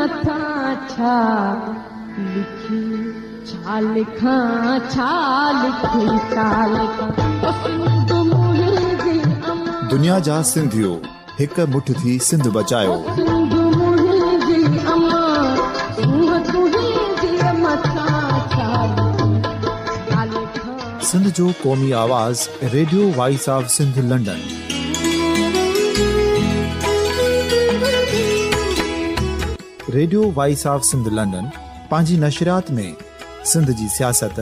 मथां छा लिखी छा लिखां छा लिखी छा लिखां ओ सिंध मुंहिंजी अमां दुनिया जा सिंधियो हिक मुठ थी सिंध बचायो सिंध मुंहिंजी अमां सूंह तुंहिंजी मथां छा लिखां सिंध जो क़ौमी आवाज़ radio voice of Sindh London. Radio voice of Sindh London पंहिंजी नशरियात में सिंध जी सियासत,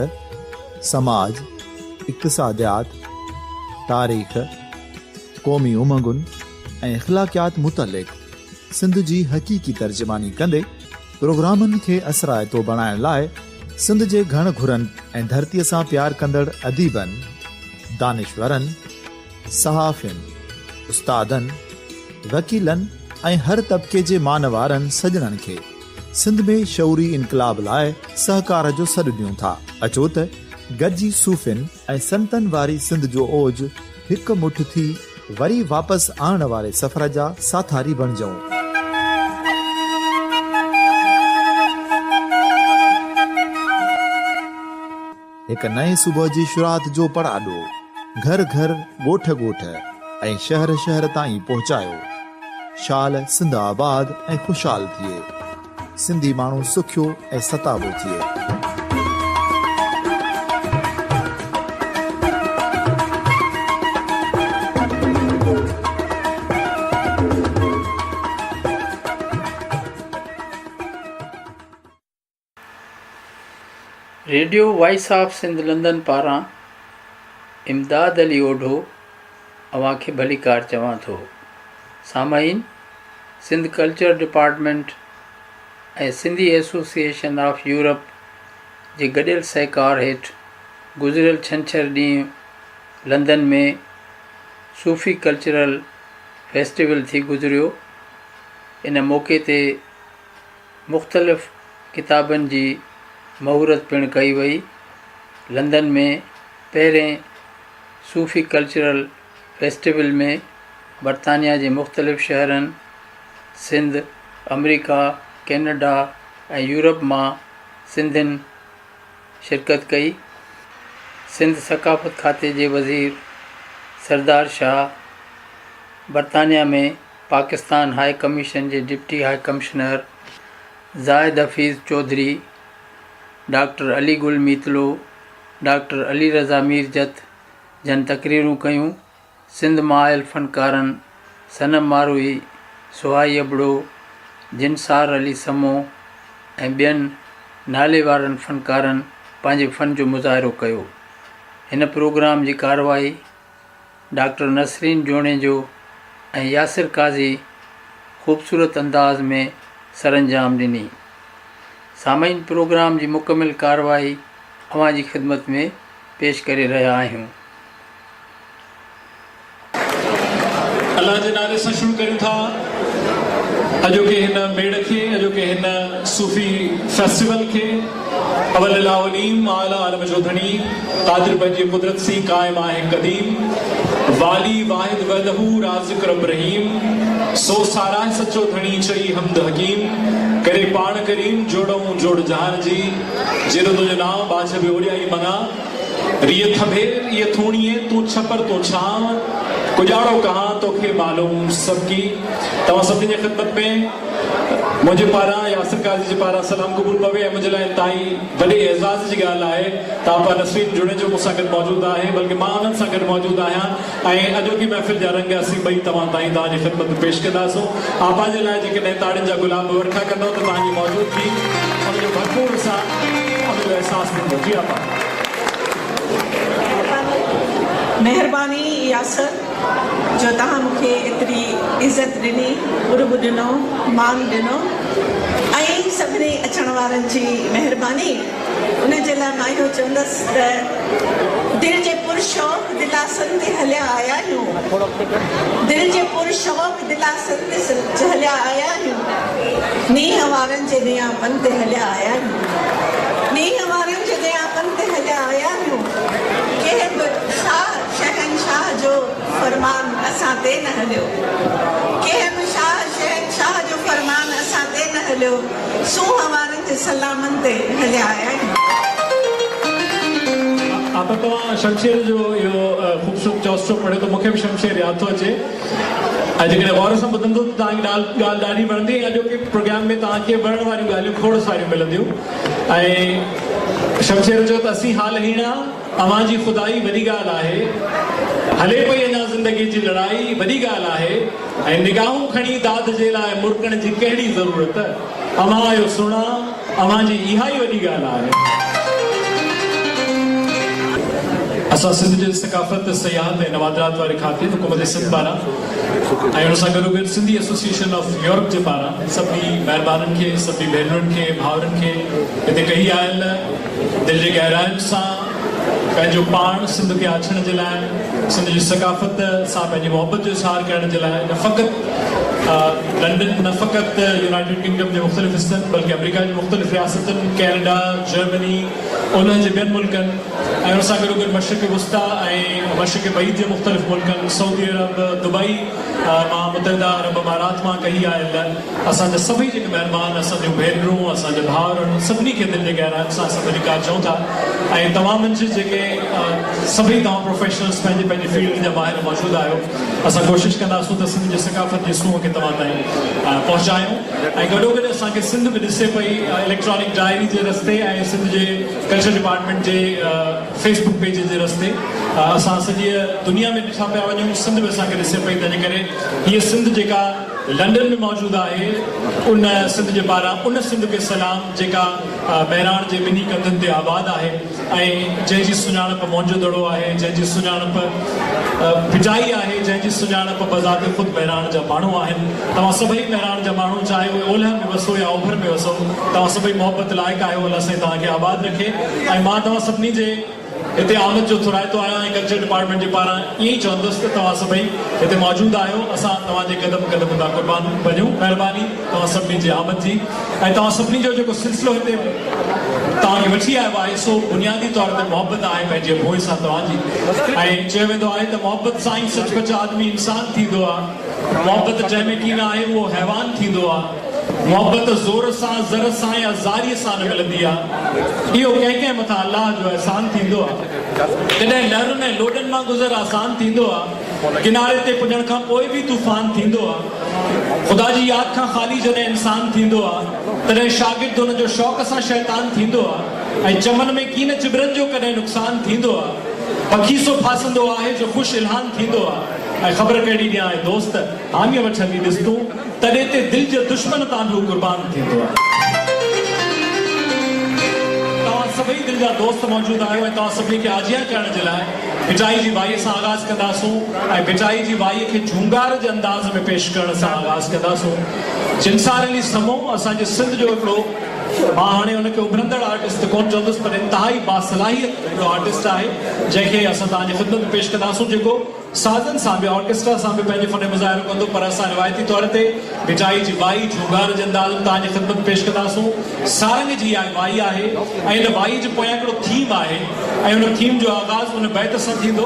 समाज, इक़्तिसादियात, तारीख़, क़ौमी उमंगुनि ऐं अख़लाक़ियात मुतलिक़ सिंध जी हक़ीक़ी तर्जुमानी कंदे प्रोग्रामनि खे असराइतो बणाइण लाइ सिंध जे घण घुरनि ऐं धरतीअ सां प्यार कंदड़ अदीबनि, दानिशवरनि, सहाफ़ियुनि, उस्तादनि, वकीलनि ऐं हर तबिके जे मानवारनि सजणनि खे सिंध में शऊरी इनकलाब लाइ सहकार जो सॾु ॾियूं था। अचो त गॾिजी सूफ़ियुनि ऐं संतनि वारी सिंध जो ओज हिकु मुठ थी वरी वापसि आणण वारे सफ़र जा साथारी बणिजऊं। हिकु नए सुबुह जी शुरूआत जो पड़ाॾो घर घर, ॻोठ ॻोठ ऐं शहर शहर ताईं पहुचायो। शाल सिंध आबाद ऐं ख़ुशहाल थिए, सिंधी माण्हू सुखियो ऐं सताबो थिए। Radio voice of Sindh London पारां इमदाद अली ओढो अव्हां खे भली कार चवां थो। सामाईन, सिंध कल्चर डिपार्टमेंट ऐं सिंधी एसोसिएशन ऑफ यूरोप जे गॾियल सहकार हेठि गुज़िरियल छंछरु ॾींहुं लंदन में सूफ़ी कल्चरल फेस्टिवल थी गुज़रियो। इन मौक़े ते मुख़्तलिफ़ किताबनि जी महूरत पिणु कई वई। लंदन में पहिरें सूफ़ी कल्चरल फेस्टिवल में बरतानिया जे मुख़्तलिफ़ शहरनि, सिंध, अमरीका, कैनेडा ऐं यूरोप मां सिंधियुनि शिरकत कई। सिंध सक़ाफ़त खाते जे वज़ीर सरदार शाह, बरतानिया में पाकिस्तान हाई कमीशन जे deputy high commissioner Zahid Hafeez Chaudhry, doctor Ali Gul Meetlo, doctor Ali Raza मीरजत जन तक़रीरूं कयूं। सिंध मां आयल फ़नकारनि सनम मारूई, सुहाई अबड़ो, जिनसार अली समो ऐं ॿियनि नाले वारनि फ़नकारनि पंहिंजे फ़न जो मुज़ाहिरो कयो। हिन प्रोग्राम जी कारवाई डॉक्टर नसरीन जोणे जो ऐं यासिर काज़ी ख़ूबसूरत अंदाज़ में सरअंजाम ॾिनी। सामाईन, प्रोग्राम जी मुकमिल कारवाई अव्हां जी ख़िदमत में पेश करे रहिया आहियूं। अल्लाह जे नाले सां शुरू कयूं था अॼोके हिन मेड़ खे, अॼोके हिन सूफ़ी फेस्टिवल खे। अवल अलावलीम आला आलम जो धणी क़ादिर पंहिंजी कुदरत सी क़ाइम आहे क़दीम, वाली वाहिद वहदहू राज़िक़ रब रहीम, सो साराह सचो धणी चई हमद हकीम, करे पाण करीम जोड़ऊं जोड़ जहान जी, जेरो तुंहिंजो नाम बाज बि ओड़ियाई मना, रिय थभेर ये थूणिए तू छपर तू छाव, कुजाड़ो कहाँ तोखे मालूम सबकी। तव्हां सभिनी जे ख़िदमत में मुंहिंजे पारां यासिर काज़ी जे पारां सलाम क़बूल पवे। मुंहिंजे लाइ ताईं वॾे एज़ाज़ जी ॻाल्हि आहे त आपा नसरीन जुड़े जो मूंसां गॾु मौजूदु आहे, बल्कि मां उन्हनि सां गॾु मौजूदु आहियां ऐं अॼोकी महफ़िल जा रंग असीं ॿई तव्हां ताईं तव्हांजी ख़िदमत में पेश कंदासूं। आपा जे लाइ जेकॾहिं ताड़ियुनि जा गुलाब वर्खा कंदव त तव्हांजी मौजूदगी उनजो भरपूर सां उनजो अहसासु थींदो। जी आपा। महिरबानी यासर जो तव्हां मूंखे एतिरी इज़त ॾिनी, उर्ब ॾिनो, मान ॾिनो ऐं सभिनी अचण वारनि जी महिरबानी। उन जे लाइ मां इहो चवंदसि त दिलि जे पुरशौक़ दिलासन ते हलिया आया आहियूं, दिलि जे पुरशौक़ दिलासन ते हलिया आया आहियूं, नींहं वारनि जे नियापन ते हलिया आया आहियूं, नींहं वारनि जे नियापन ते हलिया आया आहियूं। कंहिं बि शहंशाह जो फरमान असां ते न हलियो, कंहिं बि शहंशाह जो फरमान असां ते न हलियो, सूंह वारनि जे सलामनि ते हलिया आहिनि। आप तव्हां शमशेर जो इहो ख़ूबसूरत चौसरो पढ़ियो त मूंखे बि शमशेर यादि थो अचे। ऐं जेकॾहिं गौर सां ॿुधंदो त तव्हांजी ॻाल्हि ॾाढी वणंदी। अॼोके प्रोग्राम में तव्हांखे वणण वारियूं ॻाल्हियूं खोड़ सारियूं मिलंदियूं। ऐं शमशेर चयो त असीं हाल हींअर अवां जी ख़ुदाई वॾी ॻाल्हि आहे, हले पई अञा ज़िंदगी जी लड़ाई वॾी ॻाल्हि आहे, ऐं निगाहूं खणी दाद जे लाइ मुर्कण जी कहिड़ी ज़रूरत, अवां आयो सुहिणा, अवां जी इहा ई वॾी ॻाल्हि आहे। असां सिंध जे सकाफ़त सयाहत ऐं नवादरात वारे खाते हुकूमत सिंध पारां ऐं हुन सां गॾोगॾु सिंधी एसोसिएशन ऑफ यूरोप जे पारां सभिनी महिरबाननि खे, सभिनी भेनरुनि खे, भाउरनि खे हिते कई आयल दिलि जे गहराइनि सां पंहिंजो पाण सिंध खे आछण जे लाइ, सिंध जी सकाफ़त सां पंहिंजी मोहबत जो इज़हार करण जे लाइ न फ़क़ति लंडन, न फ़क़ति यूनाइटेड किंगडम जे मुख़्तलिफ़ हिस्सनि बल्कि अमेरिका जी मुख़्तलिफ़ रियासतनि, कैनेडा, जर्मनी, उन्हनि जे ॿियनि मुल्कनि ऐं हुन सां गॾोगॾु मशरिक़ वुस्ता ऐं मशरिक़ बईद जे मुख़्तलिफ़ मुल्कनि, सऊदी अरब, दुबई मां, मुतहिदा अरब अमारात मां कई आयल असांजा सभई जेके महिरबान, असांजूं भेनरूं, असांजा भाउर, सभिनी खे दिलि जे गहराइनि सां असां वॾी कार चऊं था। ऐं तव्हां मंझि जेके सभई तव्हां प्रोफेशनल्स पंहिंजे पंहिंजे फील्ड जा ॿाहिरि मौजूदु आहियो, असां कोशिशि कंदासूं त सिंध जे सकाफ़त जे सूंहं खे तव्हां ताईं पहुचायूं। ऐं गॾोगॾु असांखे सिंध बि ॾिसे पई इलेक्ट्रॉनिक डायरी जे रस्ते ऐं सिंध जे कल्चर डिपार्टमेंट जे फेसबुक पेज जे रस्ते असां सॼी दुनिया में ॾिठा पिया वञूं, सिंध बि असांखे ॾिसे पई। तंहिंजे करे हीअ सिंध जेका लंडन में मौजूदु आहे, उन सिंध जे पारां उन सिंध खे सलाम जेका बहिराण जे ॿिन्ही कंधनि ते आबाद आहे ऐं जंहिंजी सुञाणप मौजूदड़ो आहे, जंहिंजी सुञाणप पिटाई आहे, जंहिंजी सुञाणप बज़ाति ख़ुदि बहिराण जा माण्हू आहिनि। तव्हां सभई बहिराण जा माण्हू, चाहे उहे ओलह में वसो या ओभर में वसो, तव्हां सभई मोहबत लाइक़ु आहियो। अलाह साईं तव्हांखे आबाद रखे। ऐं मां तव्हां सभिनी जे हिते आमद जो थुराइतो आहियां ऐं कल्चर डिपार्टमेंट जे पारां ईअं ई चवंदुसि त तव्हां सभई हिते मौजूदु आहियो, असां तव्हांजे क़दम क़दम तां क़ुर्बान बणियूं। महिरबानी तव्हां सभिनी जी आमद जी। ऐं तव्हां सभिनी जो जेको सिलसिलो हिते तव्हांखे वठी आयो आहे, सो बुनियादी तौर ते मोहबत आहे पंहिंजे भोए सां तव्हांजी। ऐं चयो वेंदो आहे त मोहबत सां ई सचपच आदमी इंसान थींदो आहे, मोहबत जंहिंमें की न आहे उहो हैवान थींदो आहे, मोहबत ज़ोर सां, ज़र सां या ज़ारीअ सां न मिलंदी आहे, इहो कंहिं कंहिं मथां अलाह जो अहसान थींदो आहे। कॾहिं लहरुनि ऐं लोॾनि मां गुज़र आसान थींदो आहे, किनारे ते पुॼण खां पोइ बि तूफ़ान थींदो आहे, ख़ुदा जी यादि खां ख़ाली जॾहिं इंसान थींदो आहे, तॾहिं शागिर्द हुन जो शौक़ सां शैतान थींदो आहे, ऐं चमन में कीन चिबरनि जो कॾहिं नुक़सान थींदो आहे, पखीसो फासंदो आहे जो ख़ुशि इल्हान थींदो आहे, ऐं ख़बर कहिड़ी ॾियां दोस्त हामीअ वठंदी ॾिस तूं, तॾहिं ते दिलि जे दुश्मन तां बि क़ुर्बान थींदो आहे। तव्हां सभई दिलि जा दोस्त मौजूदु आहियो ऐं तव्हां सभिनी खे आजिया करण जे लाइ पिटाई जी वाईअ सां आगाज़ कंदासूं ऐं पिटाई जी वाईअ खे झूंगार जे अंदाज़ में पेश करण सां आगाज़ कंदासूं। जिनसार अली समो असांजे सिंध जो हिकिड़ो, मां हाणे हुनखे उभरंदड़ आर्टिस्ट कोन चवंदुसि पर इंतिहाई बासलाहियत हिकिड़ो आर्टिस्ट आहे, जंहिंखे असां तव्हांजे ख़िदमत में पेश कंदासूं, जेको साज़न सां बि ऑर्केस्ट्रा सां बि पंहिंजे फ़न मुज़ाहिरो कंदो। पर असां रिवायती तौर ते पिटाई जी वाई झूंगार जे अंदाज़ में तव्हांजे ख़िदमत में पेश कंदासूं। सारंग जी वाई आहे ऐं हिन वाई जे पोयां हिकिड़ो थीम आहे ऐं हुन थीम जो आगाज़ हुन बैत सां थींदो,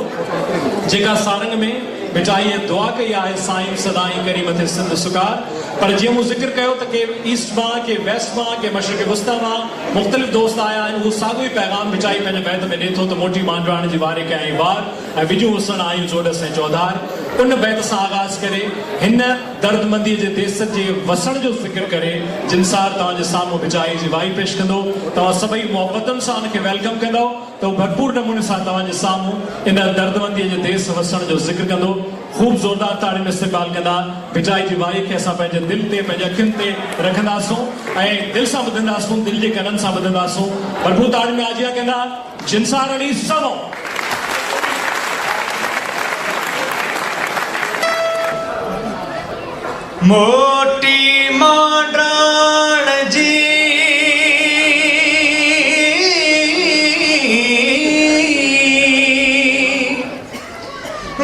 जेका सारंग में पिटाई दुआ कई आहे, साईं सदाई करी मथे सिंध सुकार। पर जीअं मूं ज़िक्र कयो त के ईस्ट मां, के वेस्ट मां, के मशरिक़ वुस्ता मां मुख़्तलिफ़ दोस्त आया आहिनि, उहो साॻियो ई पैगाम पिटाई पंहिंजे बैत में ॾिए थो त मोटी मांडवाणी जी वारे कयाईं वार ऐं विझूं हुसण आयूं चोॾस ऐं चौधार। उन बैत सां आगाज़ करे हिन दर्दमंदीअ जे देश जे वसण जो ज़िक्र करे जिनसार तव्हांजे साम्हूं पिटाई जी वाई पेश कंदो। तव्हां सभई मोहबतनि सां हुनखे वेलकम कंदव त उहो भरपूर नमूने सां तव्हांजे साम्हूं इन दर्दमंदीअ जे देश वसण जो ज़िक्र कंदो। ख़ूब ज़ोरदार ताड़ियुनि इस्तेमालु कंदा पिटाई जी वाई खे असां पंहिंजे दिलि ते, पंहिंजे अखियुनि ते रखंदासूं ऐं दिलि सां ॿुधंदासूं, दिलि जे कननि सां ॿुधंदासूं। भरपूर ताड़ियुनि में आजिया कंदा जिनसार अली समो। मोटी मांडराण जी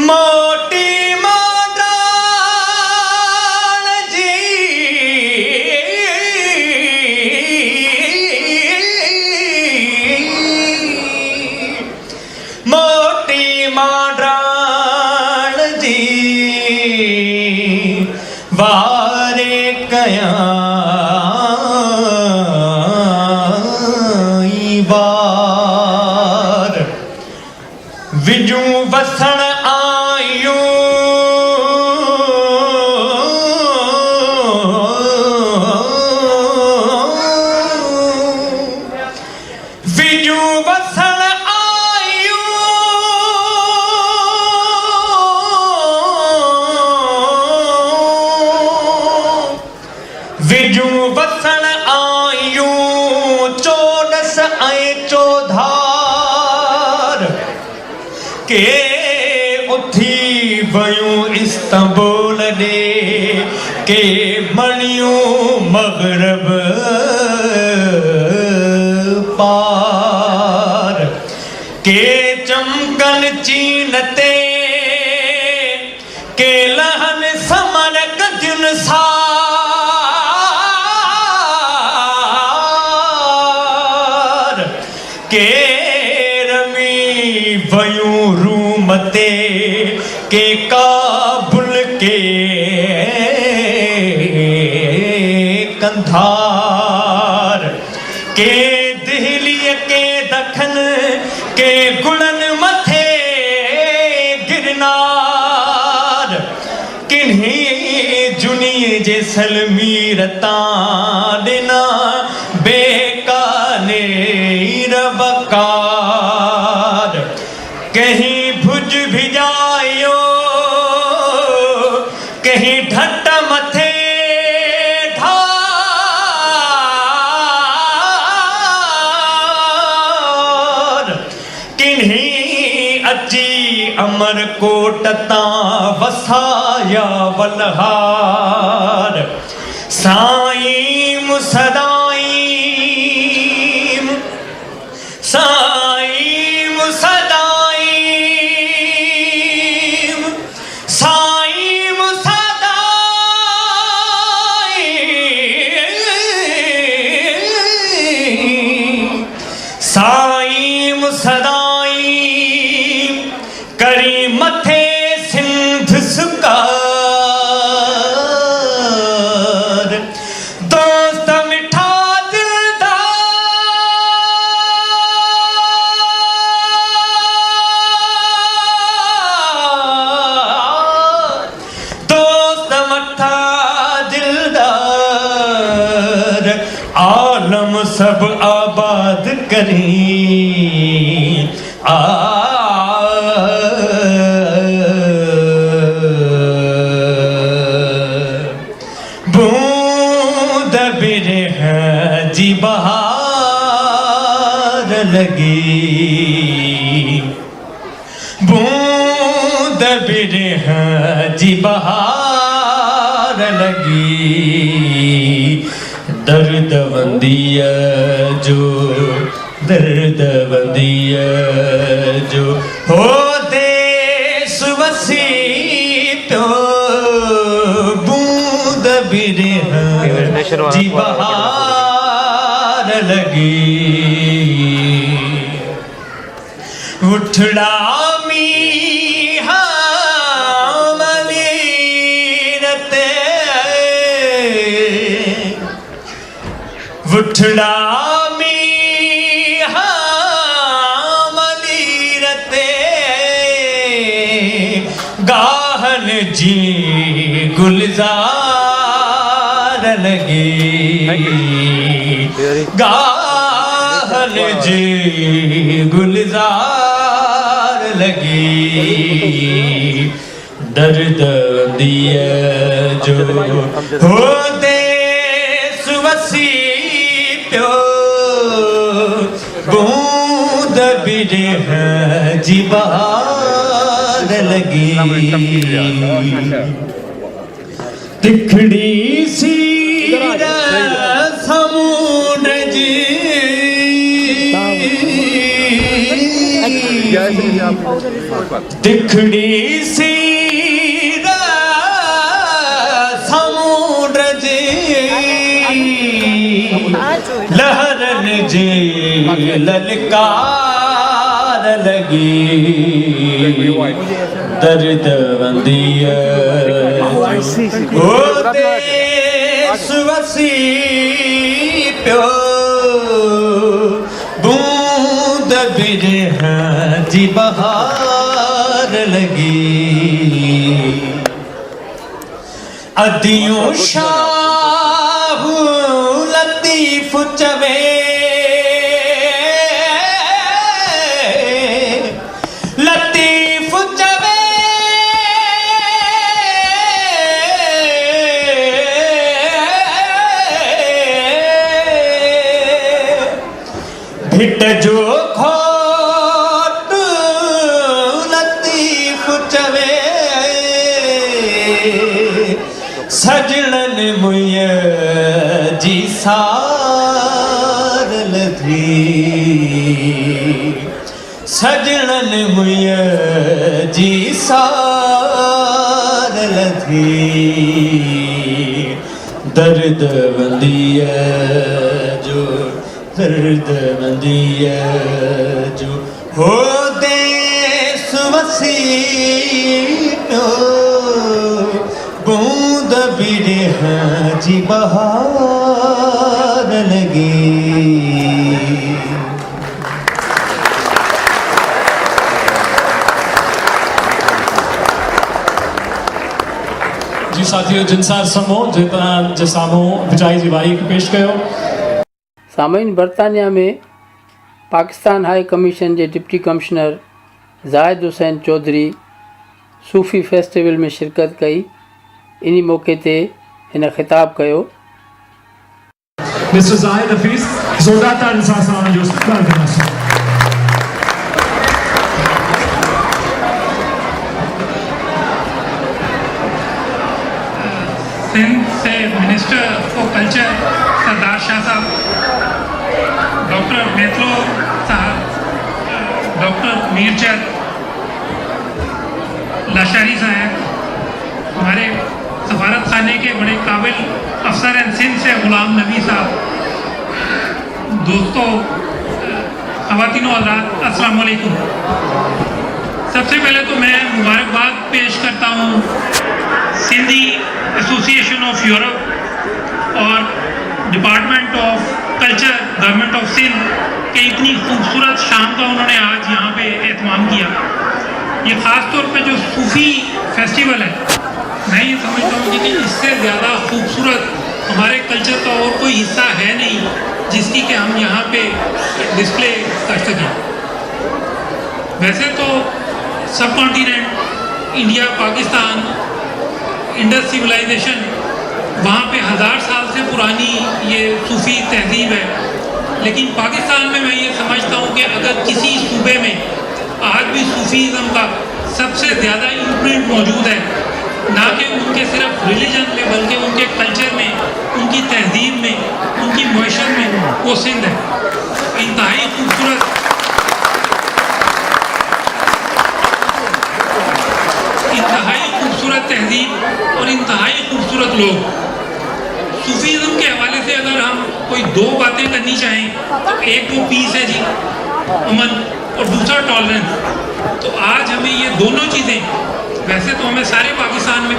मोटी मांडराण जी मोटी मांडराण इस्तंबुल दे के मणियों मगरब पार के चमकन चीनते के लहन समरक जुनसार के रमी वयूं रूमते के काबुल के कंधार के दिल्ली के दखन के गुणन मथे गिरनार किन्हीं जुनी जैसलमीरता दिना बेकाने रबकार कहीं भुज भिजायो कहीं ढट्ट मथे ढार किन्हीं अची अमर कोटता वसाया बलहार साईं मुसदाईं साईं मुसदाईं साईं मुसदाईं साईं मुसदाईं करी मथे सिंध सुकार दोस्त मिठा दिलदार दोस्त मठा दिलदार आलम सब आबाद करी बूंद बिरह जी बहार लगी बूंद बिरह जी बहार लगी दर्द वंदिया जो दर्द वंदिया जो हो देश वसी तो बूंद बिरह जी बहार लगी उठड़ा मीहा मलीरते उठड़ा मीहा मलीरते गाहन जी गुलजार लगी गाहन जी गुलजार लगी दर्द दिया जो होते सुवसी प्यो बूंद बिरह जी बहार लगी तिखड़ी सी समुद्र जी तिखड़ी सी समुद्र जी लहरन जी ललकार लगी दर्द वंदिया होते सुवसी प्यो बूंद बिरह जी बहार लगी अदियों शाह लतीफ चवे लतीफ चवे भिट जो खोट लतीफ चवे सजणन मुय जी सार लधी सजणन मुय जी सार लधी दर्द वंदिय जो दर्द वंदिय जो हो दे सुवसीनो बूंद बिरह जी बहार लगी। जी साथियों जिनसार समो जितना जसामो विजाई जी भाई के पेश कयो। सामईन बरतानिया में पाकिस्तान हाई कमीशन के डिप्टी कमिश्नर ज़ाहिद हुसैन चौधरी सूफ़ी फेस्टिवल में शिरकत कई। इन मौके ते हिन ख़िताब कयो। मिस्टर ज़ाहिद हफीज़ ज़ोरदार तालियों सां असां जो इस्तक़बाल कंदासीं। सिंध से minister for culture Sardar Shah साहब, डॉक्टर मेत्रो साहब, डॉक्टर मीरचंद लाशारी साहब, हमारे सफारत खाने के बड़े काबिल अफसर हैं सिंध से गुलाम नबी साहब, दोस्तों, ख़वातीनो हज़रात, अस्सलाम वालेकुम। सबसे पहले तो मैं मुबारकबाद पेश करता हूँ सिंधी एसोसिएशन ऑफ यूरोप और department of culture government of Sindh के इतनी खूबसूरत शाम का उन्होंने आज यहाँ पे एहतमाम किया। ये ख़ास तौर पे जो सूफ़ी फेस्टिवल है, मैं ये समझता हूँ कि इससे ज़्यादा खूबसूरत हमारे कल्चर का और कोई हिस्सा है नहीं जिसकी कि हम यहाँ पे डिस्प्ले कर सकें। वैसे तो subcontinent India, Pakistan, Indus civilisation, वहाँ पे 1000 साल से पुरानी ये सूफ़ी तहजीब है। लेकिन पाकिस्तान में मैं ये समझता हूँ कि अगर किसी सूबे में आज भी सूफ़ीज़म का सबसे ज़्यादा इम्प्रिंट मौजूद है, ना कि उनके सिर्फ रिलीजन में बल्कि उनके कल्चर में, उनकी तहजीब में, उनकी मईशत में, वो सिंध है। इंतहाई खूबसूरत तहजीब और इंतहाई खूबसूरत लोग। सूफीज़म के हवाले से अगर हम कोई दो बातें करनी चाहें तो एक तो पीस है जी, अमन, और दूसरा टॉलरेंस। तो आज हमें ये दोनों चीज़ें, वैसे तो हमें सारे पाकिस्तान में,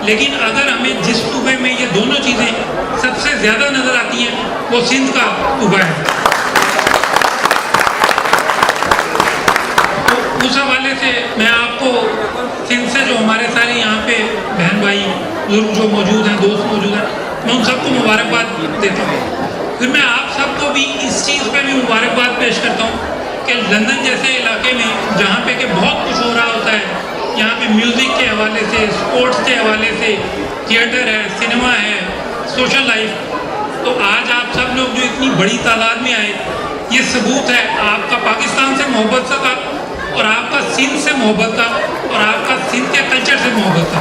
लेकिन अगर हमें जिस सूबे में ये दोनों चीज़ें सबसे ज़्यादा नज़र आती हैं वो सिंध का सूबा है। तो उस हवाले से मैं आपको सिंध से जो हमारे सारे यहाँ पे बहन भाई बुजुर्ग जो मौजूद हैं, दोस्त मौजूद हैं, मैं उन सबको मुबारकबाद देता हूँ। फिर मैं आप सबको भी इस चीज़ पे भी मुबारकबाद पेश करता हूँ कि लंदन जैसे इलाके में जहाँ पे कि बहुत कुछ हो रहा होता है, यहाँ पे म्यूज़िक के हवाले से, स्पोर्ट्स के हवाले से, थिएटर है, सिनेमा है, सोशल लाइफ, तो आज आप सब लोग जो इतनी बड़ी तादाद में आए, ये सबूत है आपका पाकिस्तान से मोहब्बत का और आपका सिंध से मोहब्बत का और आपका सिंध के कल्चर से मोहब्बत का।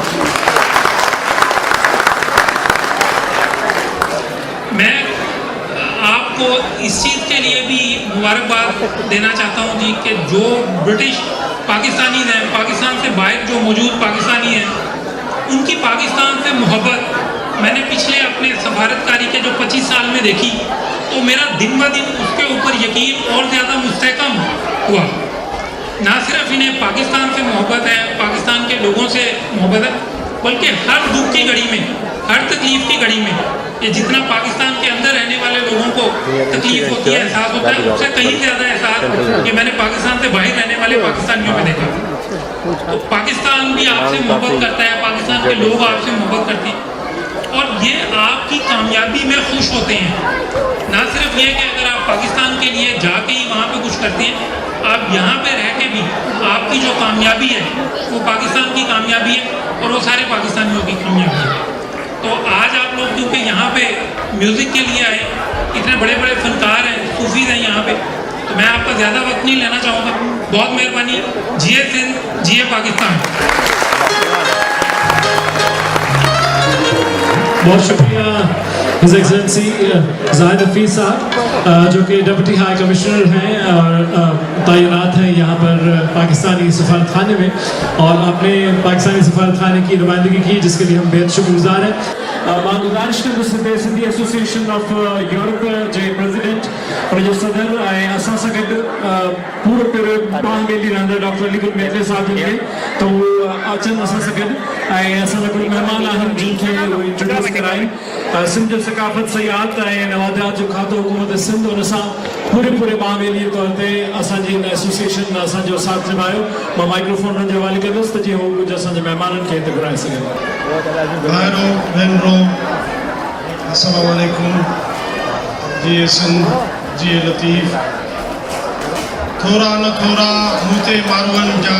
मैं आपको इस चीज़ के लिए भी मुबारकबाद देना चाहता हूँ जी कि जो ब्रिटिश पाकिस्तानी हैं, पाकिस्तान से बाहर जो मौजूद पाकिस्तानी हैं, उनकी पाकिस्तान से मोहब्बत मैंने पिछले अपने सफारतकारी के जो 25 साल में देखी, तो मेरा दिन ब दिन उसके ऊपर यकीन और ज़्यादा मुस्तहकम हुआ। ना सिर्फ इन्हें पाकिस्तान से मोहब्बत है, पाकिस्तान के लोगों से मोहब्बत है, बल्कि हर दुख की घड़ी में, हर तकलीफ़ की घड़ी में, ये जितना पाकिस्तान के अंदर रहने वाले लोगों को तकलीफ़ होती है, एहसास होता है, उससे कहीं ज़्यादा एहसास कि मैंने पाकिस्तान से बाहर रहने वाले पाकिस्तानियों में देखा। तो पाकिस्तान भी आपसे मोहब्बत करता है, पाकिस्तान के लोग आपसे मोहब्बत करते हैं और ये आपकी कामयाबी में खुश होते हैं। ना सिर्फ ये कि अगर आप पाकिस्तान के लिए जाके ही वहाँ पे कुछ करते हैं, आप यहाँ पे रह के भी आपकी जो कामयाबी है वो पाकिस्तान की कामयाबी है और वो सारे पाकिस्तानियों की कामयाबी है। तो आज आप लोग क्योंकि यहाँ पे म्यूज़िक के लिए आए, इतने बड़े बड़े फनकार हैं, सूफीज़ हैं यहाँ पे, तो मैं आपका ज़्यादा वक्त नहीं लेना चाहूँगा। बहुत मेहरबानी। जिए सिंध, जिए पाकिस्तान। बहुत शुक्रिया हिज एक्सेलेंसी जाहिद हफीज़ साहब जो कि डिप्टी हाई कमिश्नर हैं और तैनात हैं यहाँ पर पाकिस्तानी सफारत खाने में, और आपने पाकिस्तानी सफारत खाने की नुमाइंदगी की जिसके लिए हम बेहद शुक्रगुजार हैं। मां गुज़ारिश कंदुसि Sindhi association of Europe J president और जो सदर ऐं असां सां गॾु पूरो पूरे बांगेली रहंदड़ डॉक्टर अलीगुल मेहते साहब जिन खे त उहो अचनि असां सां गॾु, ऐं असांजा कुझु महिमान आहिनि जिन खे इंट्रोड्यूस कराइनि। सिंध जो सकाफ़त सयाहत ऐं नवादियात जो खातो हुकूमत सिंध उन सां पूरे बांगेली तौर ते असांजी हिन एसोसिएशन असांजो साथ निभायो। मां माइक्रोफोन हुननि जे हवाले कंदुसि त जीअं हू कुझु असांजे महिमाननि खे हिते घुराए सघनि। अस्सलाम वालेकुम जी सिंध जी लतीफ़ थोरा न थोरा मूते मारवन जा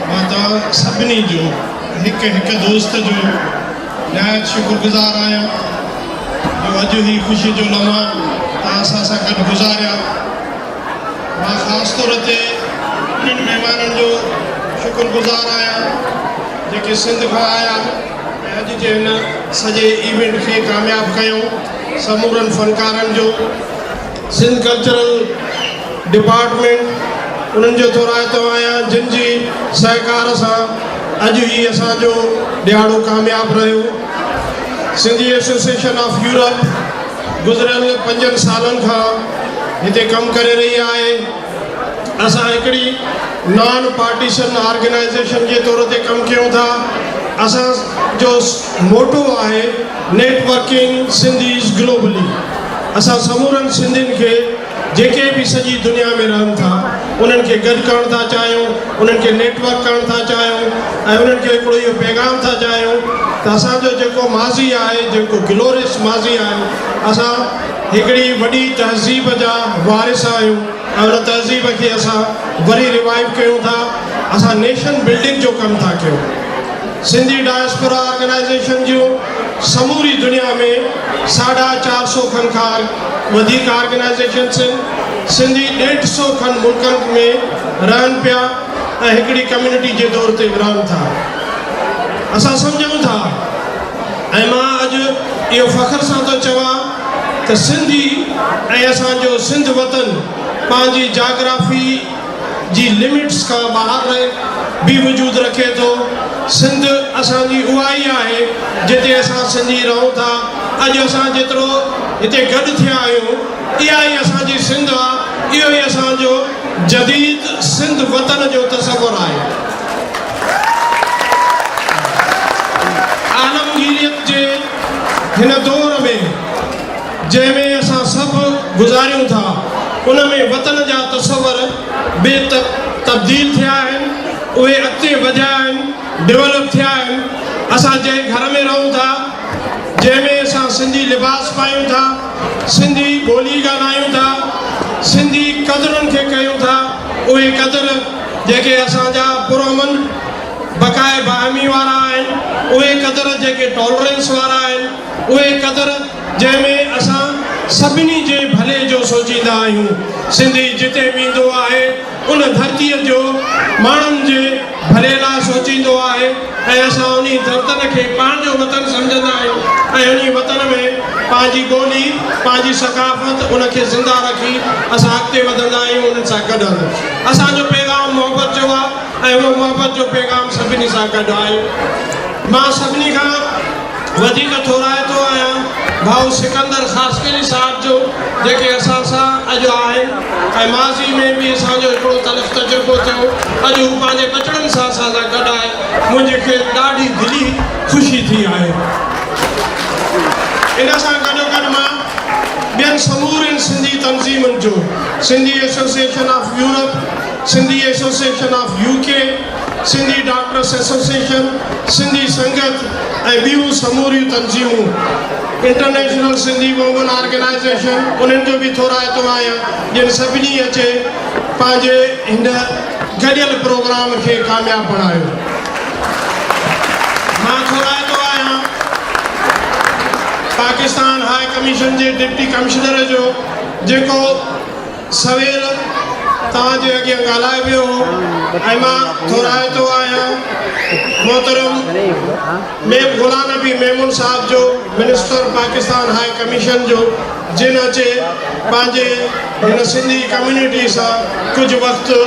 मां तव्हां सभिनी जो हिकु दोस्त जो नहायत शुक्रगुज़ार आहियां जो अॼु ही ख़ुशी जो लम्हा तव्हां असां सां गॾु गुज़ारिया। मां ख़ासि तौर ते उन्हनि महिमाननि जो शुक्रगुज़ार आहियां जेके सिंध खां आया अॼु जे हिन सॼे इवेंट खे कामयाबु कयूं। समूरनि फ़नकारनि जो सिंध कल्चरल डिपार्टमेंट उन्हनि जो थोराइतो आहियां जिन जी सहकार सां अॼु ही असांजो ॾियारो कामयाबु रहियो। सिंधी एसोसिएशन ऑफ यूरोप गुज़िरियल 5 सालनि खां हिते कमु करे रही आहे। असां हिकिड़ी नॉन पार्टीशन ऑर्गेनाइज़ेशन जे तौर ते कमु कयूं था। असांजो मोटो आहे नेटवर्किंग सिंधीज़ ग्लोबली। असां समूरनि सिंधियुनि खे जेके बि सॼी दुनिया में रहनि था उन्हनि खे गॾु करणु था चाहियूं, उन्हनि खे नेटवर्क करणु था चाहियूं ऐं उन्हनि खे हिकिड़ो इहो पैगाम था चाहियूं त असांजो जेको माज़ी आहे, जेको ग्लोरियस माज़ी आहे, असां हिकिड़ी वॾी तहज़ीब जा वारिस आहियूं ऐं उन तहज़ीब खे असां वरी रिवाइव कयूं था। असां नेशन बिल्डिंग जो कमु था कयूं। सिंधी डायस्पोरा ऑर्गेनाइज़ेशन जूं समूरी दुनिया में 450 खनि खां वधीक ऑर्गेनाइज़ेशन्स आहिनि। सिंधी 150 खनि मुल्कनि में रहनि पिया ऐं हिकिड़ी कम्यूनिटी जे तौर ते रहनि था। असां सम्झूं था ऐं मां अॼु इहो फ़ख्र सां थो चवां त सिंधी ऐं असांजो सिंध वतन पंहिंजी जाग्राफी जी लिमिट्स खां ॿाहिरि बि वजूद रखे थो। सिंध असांजी उहा ई आहे जिते असां सिंधी रहूं था। अॼु असां जेतिरो हिते गॾु थिया आहियूं इहा ई असांजी सिंध आहे, इहो ई असांजो जदीद सिंध वतन जो तसवुरु आहे। आलमगीरियत जे हिन दौर में जंहिंमें असां सभु गुज़ारियूं था उन में वतन जा तसवुर तब्दील थिया आहिनि, उहे अॻिते वधिया आहिनि, डेवलप थिया आहिनि। असां जंहिं घर में रहूं था जंहिंमें असां सिंधी लिबास पायूं था, सिंधी ॿोली ॻाल्हायूं था, सिंधी क़दरुनि खे कयूं था, उहे क़दर जेके असांजा पुरअमन बक़ाए बाहमी वारा आहिनि, उहे क़दर जेके टॉलरेंस वारा आहिनि, उहे क़दर जंहिंमें असां सभिनी जे भले जो सोचींदा आहियूं। सिंधी जिते वेंदो आहे उन धरतीअ जो माण्हुनि जे भले लाइ सोचींदो आहे ऐं असां उन धरतन खे पंहिंजो वतन सम्झंदा आहियूं ऐं उन वतन में पंहिंजी ॿोली, पंहिंजी सकाफ़त उनखे ज़िंदा रखी असां अॻिते वधंदा आहियूं उन्हनि सां गॾु। असांजो पैगाम मोहबत जो आहे ऐं उहो मोहबत जो पैगाम सभिनी सां गॾु आहे। मां सभिनी खां वधीक थोराइतो आहियां भाउ सिकंदर ख़ासकरी साहब जो जेके असां सां अॼु आहिनि ऐं माज़ी में बि असांजो हिकिड़ो तलफ़ तजुर्बो थियो। अॼु हू पंहिंजे बचड़नि सां असां सां गॾु आहे। मुंहिंजे खे ॾाढी दिली ख़ुशी थी आहे। इन सां गॾोगॾु मां ॿियनि समूरनि सिंधी तंज़ीमुनि जो Sindhi association of Europe, Sindhi association of UK, Sindhi doctors association, Sindhi संगत ऐं ॿियूं समूरियूं तंज़ीमूं, इंटरनेशनल सिंधी वुमन ऑर्गेनाइज़ेशन, उन्हनि जो बि थोराइतो आहियां जिन सभिनी अचे पंहिंजे हिन गॾियल प्रोग्राम खे कामयाबु बणायो। मां थोराइतो आहियां पाकिस्तान हाई कमीशन जे डिप्टी कमिश्नर जो जेको सवेल तव्हांजे अॻियां ॻाल्हाए वियो ऐं मां थोराए थो आहियां मोहतरम गुलाम नबी मेमून साहब जो मिनिस्टर पाकिस्तान हाई कमीशन जो जिन अचे पंहिंजे हिन सिंधी कम्यूनिटी सां कुझु वक़्तु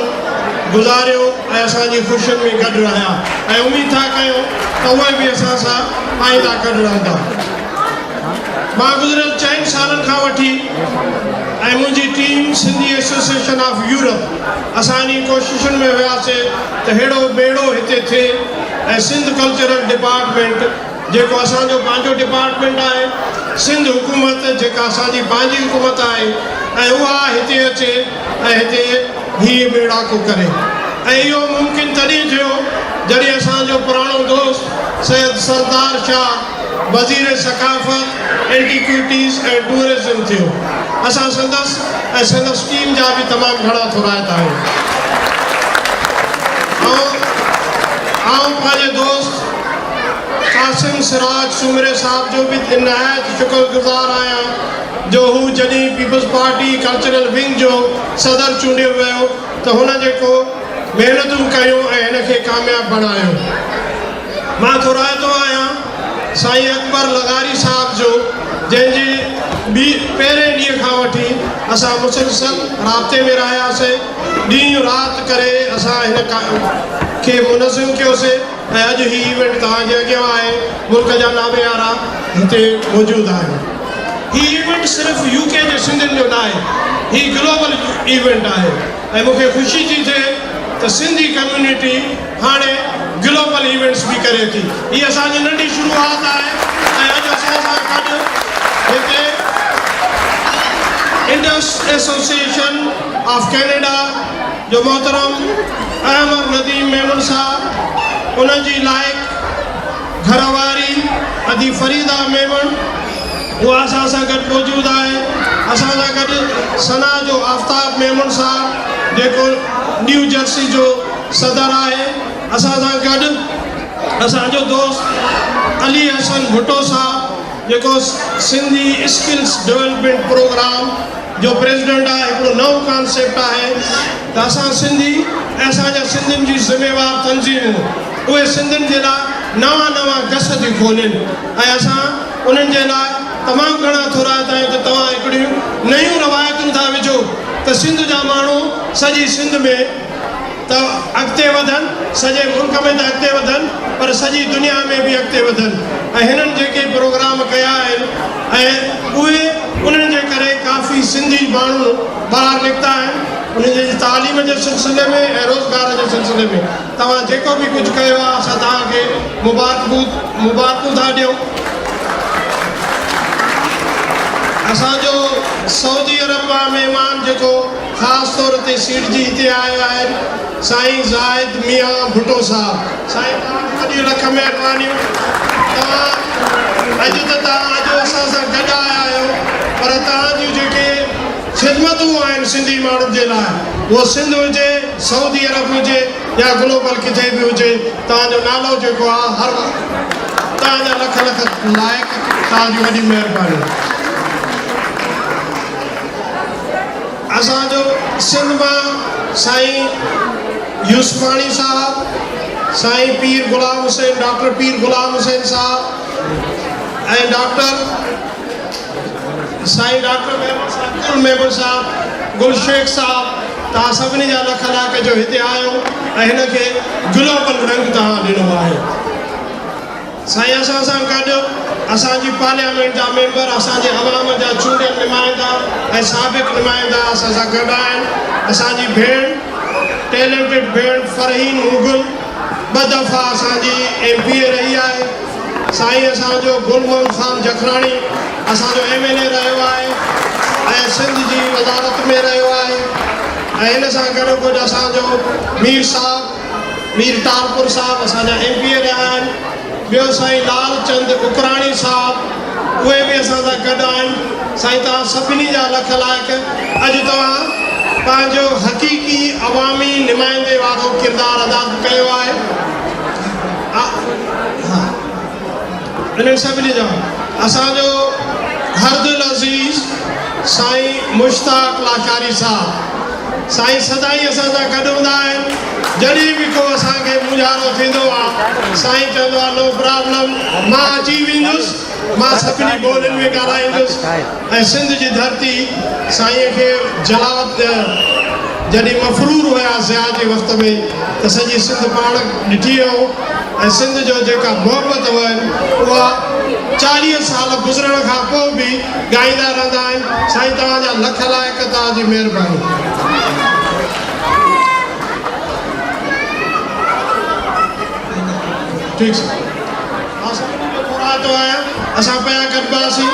गुज़ारियो ऐं असांजी ख़ुशियुनि में गॾु रहिया ऐं उमेद था कयूं त उहे बि असां सां आईंदा गॾु रहंदा। मां गुज़िरियल 4 सालनि खां वठी ऐं मुंहिंजी team Sindhi association of Europe असांजी कोशिशुनि में वियासीं त अहिड़ो बेड़ो हिते थिए ऐं सिंध कल्चरल डिपार्टमेंट जेको असांजो पंहिंजो डिपार्टमेंट आहे, सिंध हुकूमत जेका असांजी पंहिंजी हुकूमत आहे ऐं उहा हिते अचे ऐं हिते हीअ बेड़ाको करे। ऐं इहो मुमकिन तॾहिं थियो जॾहिं असांजो पुराणो दोस्त सैयद सरदार शाह वज़ीर सकाफ़त एंटीक्विटीज़ ऐं टूरिज़म थियो। असां संदसि ऐं संदसि टीम जा बि तमामु घणा थोराइता आहियूं। ऐं पंहिंजे दोस्त कासिम सिराज सुमरे साहब जो बि निहायत शुक्रगुज़ार आहियां जो हू जॾहिं पीपल्स पार्टी कल्चरल विंग जो सदर चूंडियो वियो त हुन जेको महिनतूं कयूं ऐं हिनखे कामयाबु बणायो। मां थोराइतो आहियां साईं अकबर लगारी साहब जो जंहिंजे पहिरें ॾींहं खां वठी असां मुसलसल राब्ते में रहियासीं, ॾींहुं राति करे असां हिन खे मुनज़िम कयोसीं ऐं अॼु ही इवेंट तव्हांजे अॻियां आहे। मुल्क जा नावेयारा हिते मौजूदु आहिनि। हीउ इवेंट सिर्फ़ु यूके जे सिंधियुनि जो न आहे, हीउ ग्लोबल इवेंट आहे ऐं मूंखे ख़ुशी थी थिए त सिंधी कम्यूनिटी हाणे ग्लोबल इवेंट्स बि करे थी। हीअ असांजी नंढी शुरूआत आहे ऐं अॼु असां सां गॾु हिते इंडस एसोसिएशन ऑफ कैनेडा जो मोहतरम अहमद नदीम मेमून साहब, उन जी लाइक़ घरवारी अदी फरीदा मेमन उहा असां सां गॾु मौजूदु आहे। असां सां गॾु सना जो आफ्ताब मेमून साहब जेको न्यू जर्सी जो सदर आहे। असां सां गॾु असांजो दोस्त अली हसन भुट्टो साहब जेको सिंधी स्किल्स डेवलपमेंट प्रोग्राम जो प्रेसिडेंट आहे। हिकिड़ो नओं कॉन्सेप्ट आहे त असां सिंधी ऐं असांजा सिंधियुनि जी ज़िम्मेवार तंज़ीमूं उहे सिंधियुनि जे लाइ नवां गस थी खोलनि ऐं असां उन्हनि जे लाइ तमामु घणा थोराइता आहियूं त तव्हां हिकिड़ियूं नयूं रवायतूं था विझो त सिंध जा माण्हू सॼी सिंध में त अॻिते वधनि, सॼे मुल्क में त अॻिते वधनि पर सॼी दुनिया में बि अॻिते वधनि। ऐं हिननि जेके प्रोग्राम कया आहिनि ऐं उहे उन्हनि जे करे काफ़ी सिंधी माण्हू ॿाहिरि निकिता आहिनि। उन्हनि जी तालीम जे सिलसिले में ऐं रोज़गार जे सिलसिले में तव्हां जेको बि कुझु कयो आहे असां तव्हांखे मुबारकूं था ॾियूं। असांजो सऊदी अरब मां महिमान जेको ख़ासि तौर ते सीटजी हिते आयो आहे साईं ज़ाहिद मियां भुट्टो साहब। साईं तव्हांजी वॾी लख महिरबानियूं। तव्हां अॼु असां सां गॾु आया आहियो पर तव्हांजूं जेके ख़िदमतूं आहिनि सिंधी माण्हुनि जे लाइ उहो सिंध हुजे, सऊदी अरब हुजे या ग्लोबल किथे बि हुजे, तव्हांजो नालो जेको आहे हर तव्हांजा लख लाइक़, तव्हांजी वॾी महिरबानी। असांजो सिंध मां साईं यूसुफाणी साहब, साईं पीर गुलाम हुसैन, डॉक्टर पीर गुलाम हुसैन साहब ऐं साईं डॉक्टर मेमून साहब, गुल शेख साहब, तव्हां सभिनी जा लख लाख जो हिते आयो ऐं हिनखे ग्लोबल रंग तव्हां ॾिनो आहे। साईं असां सां गॾु असांजी पार्लियामेंट जा मेंबर, असांजे अवाम जा चूंडियल नुमाइंदा ऐं साबिक़ नुमाइंदा असां सां गॾु आहिनि। असांजी भेण टैलेंटेड भेण फरहीन मुगल 2 दफ़ा असांजी MP रही आहे। साईं असांजो गुलमोहन ख़ान जखराणी असांजो MLA रहियो आहे ऐं सिंध जी वज़ारत में रहियो आहे ऐं हिन सां गॾोगॾु असांजो मीर साहब, मीर तारपुर साहब असांजा MP रहिया आहिनि। ॿियो साईं लालचंद उकराणी साहब, उहे बि असां सां गॾु आहिनि। साईं तव्हां सभिनी जा लख लाइक़। अॼु तव्हां पंहिंजो हक़ीक़ी अवामी नुमाइंदे वारो किरदारु अदा कयो आहे। इन्हनि सभिनी जा असांजो हरदिल अज़ीज़ साईं मुश्ताक लाचारी साहब, साईं सदाई असां सां गॾु हूंदा आहिनि जॾहिं बि को असांखे मुंझारो थींदो आहे साईं चवंदो आहे नो प्रॉब्लम मां अची वेंदुसि मां सभिनी ॿोलियुनि में ॻाल्हाईंदुसि ऐं सिंध जी धरती साईं खे जलावत जॾहिं मफ़रूर हुया ज़िया जे वक़्त में त सॼी सिंध पाण ॾिठी हुओ ऐं सिंध जो जेका मोहबत हुअनि उहा 40 साल गुज़रण खां पोइ बि ॻाईंदा रहंदा आहिनि साईं तव्हांजा लख लाइक़ तव्हांजी महिरबानी ठीकु मां सभिनी जो घुरातो आहियां असां पिया गॾिबासीं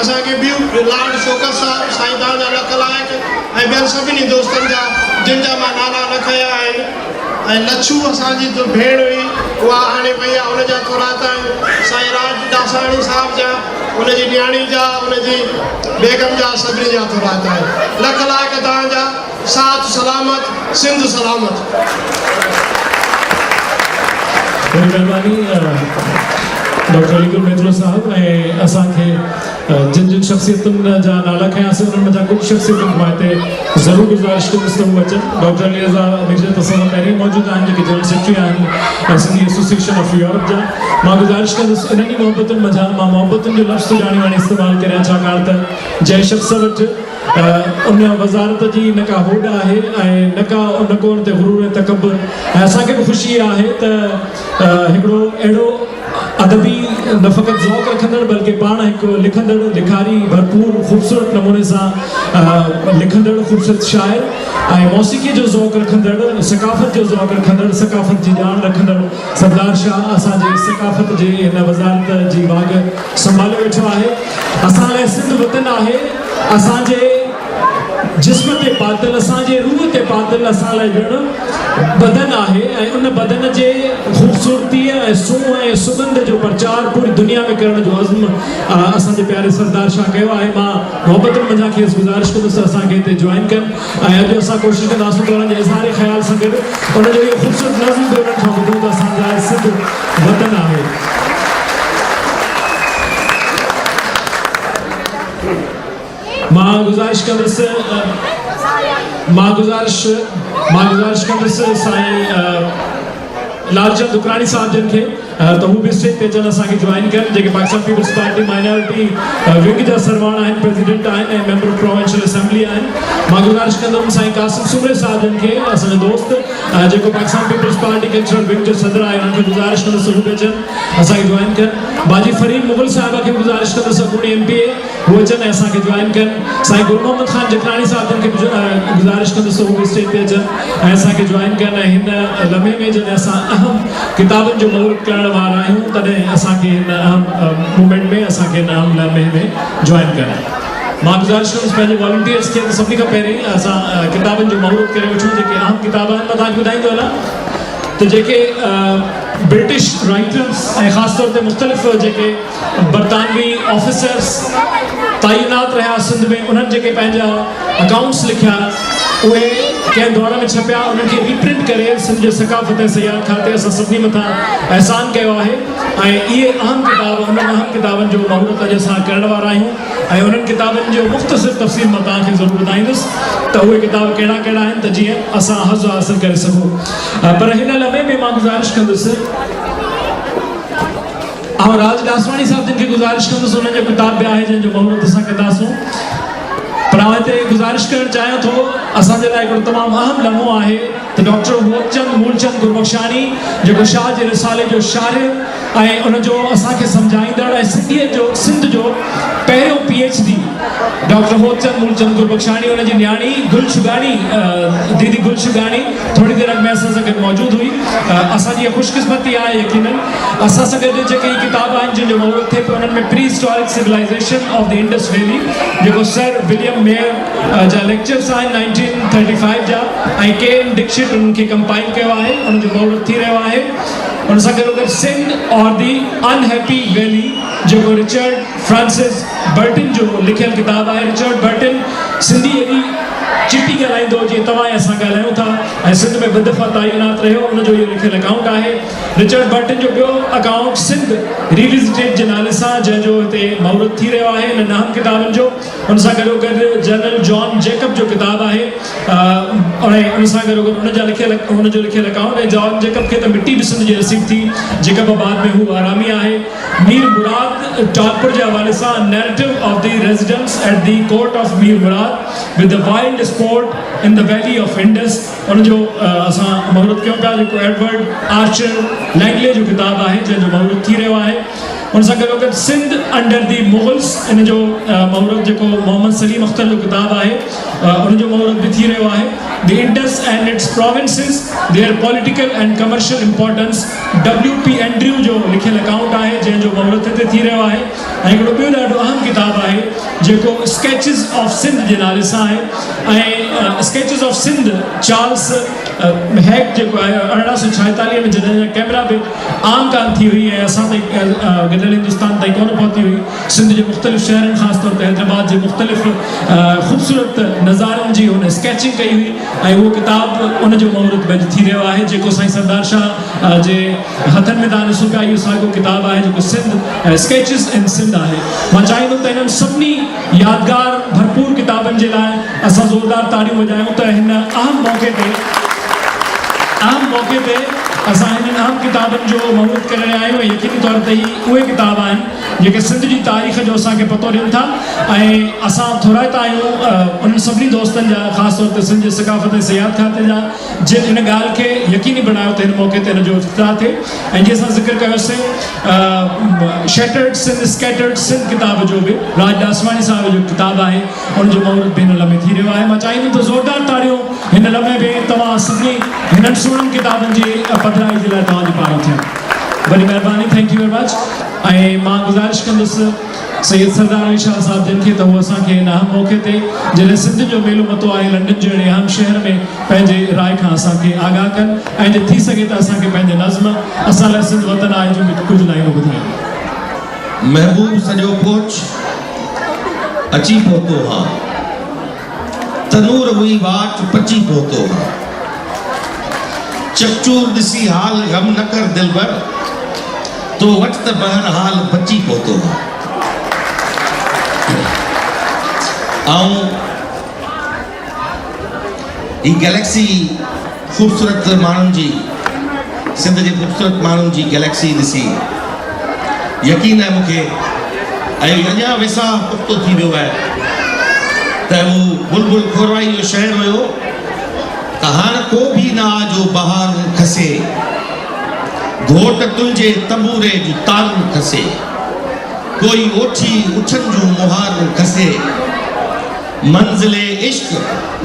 असांखे ॿियूं लाड शौक़त सां साईं तव्हांजा लख लाइक़ ऐं ॿियनि सभिनी दोस्तनि जा जिन जा मां नाला न खया आहिनि ऐं लच्छू असांजी भेण हुई उहा हाणे पई आहे हुनजा थोराता आहिनि साईं राज दासाणी साहिब जा हुनजी न्याणी जा हुनजी बेगम जा सभिनी जा थोराता आहिनि लख लाइक़ तव्हांजा साथ सलामत सिंध सलामत महिरबानी डॉक्टर अलीगुल मेहतरो साहब ऐं असांखे जिन जिन शख़्सियतुनि जा नाला खयासीं उन्हनि में कुझु शख़्सियतुनि मां हिते ज़रूरु गुज़ारिश कंदुसि त उहे अचनि डॉक्टर अली रज़ा मिर्ज़ा त असां पहिरीं मौजूदु आहिनि जेके जनरल सेक्रेटरी आहिनि सिंधी एसोसिएशन ऑफ यूरोप जा मां गुज़ारिश कंदुसि इन्हनि ई मोहबतुनि मज़ा मां मोहबतुनि जो लफ़्ज़ ॼाणी वाणी इस्तेमालु करियां छाकाणि त जंहिं शख़्स वटि उन वज़ारत जी न का होॾ आहे ऐं न का उन को उन ते गुरूर ऐं तकबर ऐं असांखे बि ख़ुशी आहे त हिकिड़ो अहिड़ो अदबी न फ़क़ति ज़ौक़ रखंदड़ बल्कि पाण हिकु लिखंदड़ लिखारी भरपूर ख़ूबसूरत नमूने सां लिखंदड़ ख़ूबसूरत शाइर ऐं मौसीक़ी जो ज़ौक़ रखंदड़ सक़ाफ़त जो ज़ौक़ रखंदड़ सक़ाफ़त जी ॼाण रखंदड़ सरदार शाह असांजे सक़ाफ़त जे हिन वज़ारत जी बाग़ संभाले वेठो आहे असां लाइ सिंध वतन आहे असांजे जिस्म ते पातल असांजे रूह ते पातल असां लाइ ॼण बदन आहे ऐं उन बदन जे ख़ूबसूरतीअ ऐं सूंहं ऐं सुगंध जो प्रचार पूरी दुनिया में करण जो अज़्म असांजे प्यारे सरदार शाह कयो आहे मां मोहबतुनि मंझां खेसि गुज़ारिश कंदुसि असांखे हिते जॉइन कनि ऐं अॼु असां कोशिशि कंदासीं त उन्हनि जे इज़हार ख़्याल सां गॾु उनजो इहो ख़ूबसूरत नज़्म बि उन्हनि खां ॿुधूं त असांजा सिंध वतन आहे मां गुज़ारिश कंदुसि साईं लालचंद दुकरानी साहब जिन खे त हू बि स्टेज ते अचनि असांखे जॉइन कनि जेके Pakistan Peoples Party minority wing जा सरवाणा आहिनि प्रेसिडेंट आहिनि ऐं मेंबर ऑफ प्रोविंशियल असेंबली आहिनि मां गुज़ारिश कंदुमि साईं कासिम सूमरे साहब जिन खे असांजो दोस्त जेको Pakistan Peoples Party cultural wing जो सदर आहे उन्हनि खे गुज़ारिश कंदुसि हू बि अचनि असांखे जॉइन कनि बाजी फरीद मुग़ल साहिबा खे गुज़ारिश कंदुसि अॻूणी MPA हू अचनि ऐं असांखे जॉइन कनि साईं गुल मोहम्मद ख़ान जकरानी साहब जिन खे गुज़ारिश कंदुसि हू बि स्टेज ते अचनि ऐं असांखे जॉइन कनि ऐं हिन लम्हे में जॾहिं असां अहम किताबनि जो महूरत करण वारा आहियूं तॾहिं असांखे हिन अहम मूवमेंट में असांखे हिन अहम लम्हे में जॉइन करणु मां गुज़ारिश कंदुसि पंहिंजे वॉलंटियर्स खे त सभिनी खां पहिरीं असां किताबनि जो महूरत करे वठूं जेके अहम किताब आहिनि मां तव्हांखे ॿुधाईंदो हलां त जेके ब्रिटिश राइटर्स ऐं ख़ासि तौर ते मुख़्तलिफ़ जेके बरतानवी ऑफिसर्स तइनात रहिया सिंध में उन्हनि जेके पंहिंजा अकाउंट्स लिखिया उहे कंहिं दौर में छपिया उन्हनि खे रीप्रिंट करे सिंध जे सक़ाफ़त ऐं सियाहत खाते असां सभिनी मथां अहसान कयो आहे ऐं इहे अहम किताब उन्हनि अहम किताबनि जो महूरत अॼु असां करण वारा आहियूं ऐं उन्हनि किताबनि जो मुख़्तसिर तफ़सील मां तव्हांखे ज़रूरु ॿुधाईंदुसि त उहे किताब कहिड़ा कहिड़ा आहिनि त जीअं असां हज़ हासिलु करे सघूं पर हिन लम्हे में मां गुज़ारिश कंदुसि राज दासवाणी साहब जिन खे गुज़ारिश कंदुसि उन्हनि जो किताब बि आहे जंहिंजो महूरत असां कंदासूं पर आउं हिते गुज़ारिश करणु चाहियां थो असांजे लाइ हिकिड़ो तमामु अहम लम्हो आहे त डॉक्टर होतचंद मूलचंद गुरबख्शानी जेको शाह जे रिसाले जो शाइर ऐं उनजो असांखे सम्झाईंदड़ ऐं सिंध जो पहिरियों PhD डॉक्टर होतचंद मूलचंद गुरबख्शानी उनजी न्याणी गुलशुगानी दीदी गुलशुगानी थोड़ी देर अॻु में असां सां गॾु मौजूदु हुई असांजी ख़ुशकिस्मती आहे यकीनन असां सां गॾु जेके किताब आहिनि जिन जो महूरत थिए पियो उन्हनि में pre historic civilisation of the Indus valley जेको सर विलियम मेयर जा लेक्चर्स आहिनि 1935 जा ऐं KN दीक्षित उन्हनि खे कंपाइल कयो आहे उनजो महूरत थी रहियो आहे उन सां गॾोगॾु सिंध और दी अनहैप्पी वैली जेको रिचर्ड फ्रांसिस बर्टन जो लिखियल किताब आहे। रिचर्ड बर्टन सिंधी एॾी चिटी ॻाल्हाईंदो जीअं तव्हां ऐं असां ॻाल्हायूं था, ऐं सिंध में ॿ दफ़ा तइनात रहियो, उनजो इहो लिखियल अकाउंट आहे। रिचर्ड बर्टन जो ॿियो अकाउंट सिंध रिविज़िटेड जे नाले सां, जंहिंजो हिते महूरत थी रहियो आहे इन 9 किताबनि जो। उन सां गॾो गॾु जनरल जॉन जेकब जो किताब आहे, ऐं उन सां गॾो गॾु हुनजो लिखियल अकाउंट। ऐं जॉन जेकब खे त मिट्टी बि सिंध जी नसीब थी, जेकबाबाद में हू आरामी आहे। मीर मुराद टाटपुर जे हवाले सां narrative of the residence at the court of Mir Murad with the wild sport in the valley of Indus, उनजो असां महूरत कयूं पिया, जेको एडवर्ड आर्चर लैंगले जो किताब आहे, जंहिंजो महूरत थी रहियो आहे। उन सां गॾो गॾु सिंध अंडर दी मुगल्स, इन जो महूरत जेको मोहम्मद सलीम अख्तर जो किताब आहे, उनजो महूरत बि थी रहियो आहे। The Indus and it's provinces there political and commercial importance, WP Andrew जो लिखियल अकाउंट आहे, जंहिंजो महूरत हिते थी रहियो आहे। ऐं हिकिड़ो ॿियो ॾाढो अहम किताब आहे जेको स्केचिस ऑफ सिंध जे नाले सां आहे। ऐं sketches of Sindh Charles hack जेको आहे 1846 में जॾहिं कैमरा बि आम कान थी हुई ऐं असां ताईं गॾियल हिंदुस्तान ताईं कोन पहुती हुई, सिंध जे मुख़्तलिफ़ शहरनि ख़ासि तौर ते हैदराबाद जे मुख़्तलिफ़ ख़ूबसूरत नज़ारनि जी हुन स्केचिंग कई हुई, ऐं उहो किताब उनजो महूरत बि थी रहियो आहे, जेको साईं सरदार शाह जे हथनि में तव्हां ॾिसो पिया। इहो साॻियो किताब आहे जेको सिंध स्केचिस इन सिंध आहे। मां चाहींदुमि त इन्हनि सभिनी यादगार भरपूर किताबनि जे लाइ असां ज़ोरदार ताड़ियूं वॼायूं त हिन अहम मौक़े ते असां हिननि अहम किताबनि जो महूरत करे रहिया आहियूं। ऐं यकीनी तौर ते ई उहे किताब आहिनि जेके सिंध जी तारीख़ जो असांखे पतो ॾियनि था, ऐं असां थोराइता आहियूं उन्हनि सभिनी दोस्तनि जा, ख़ासि तौर ते सिंध जे सक़ाफ़त ऐं सियाहत खाते जा, जिन इन ॻाल्हि खे यकीनी बणायो त हिन मौक़े ते हिन जो इफ़्तिताह थिए। ऐं जीअं असां ज़िक्र कयोसीं शैटर्ड सिंध स्कैटर्ड सिंध किताब जो बि राज दासवानी साहिब जो किताब आहे, उनजो महूरत बि हिन लम्हे थी रहियो आहे। मां चाहींदुमि त ज़ोरदार ताड़ियूं हिन लम्हे में तव्हां सभिनी हिननि सुहिणनि किताबनि जी पधिराई जे लाइ तव्हांजी पारां थियनि। वॾी महिरबानी, थैंक यू वेरी मच। ऐं मां गुज़ारिश कंदुसि सैयद सरदार अली शाह साहिब जिन खे त उहो असांखे हिन अहम मौक़े ते जॾहिं सिंध जो मेलो मतो आहे लंडन जहिड़े अहम शहर में पंहिंजे राय खां असांखे आगाह कनि, ऐं जे थी सघे त असांखे पंहिंजे नज़्म असां लाइ सिंध वतन आहे जूं बि कुझु लाइनूं ॿुधाइनि। महबूब सॼो पोच अची पहुतो हा, तनूर हुई वाट पची पहुतो हा, चकचूर ॾिसी हाल गम न कर दिलबर, तो वट त बहर हाल बची पहुतो हा। ऐं ही गैलेक्सी ख़ूबसूरत माण्हुनि जी, सिंध जे ख़ूबसूरत माण्हुनि जी गैलेक्सी ॾिसी यकीन आहे मूंखे, ऐं अञा विसाह पुख़्तो थी वियो आहे त हू बुलबुल खोरवाई जो शहर हुयो त हाणे को बि न जो बहार खसे, घोट तुंहिंजे तंबूरे जूं तारूं खसे, कोई ओठी उछनि जूं मुहारूं खसे, मंज़िले इश्क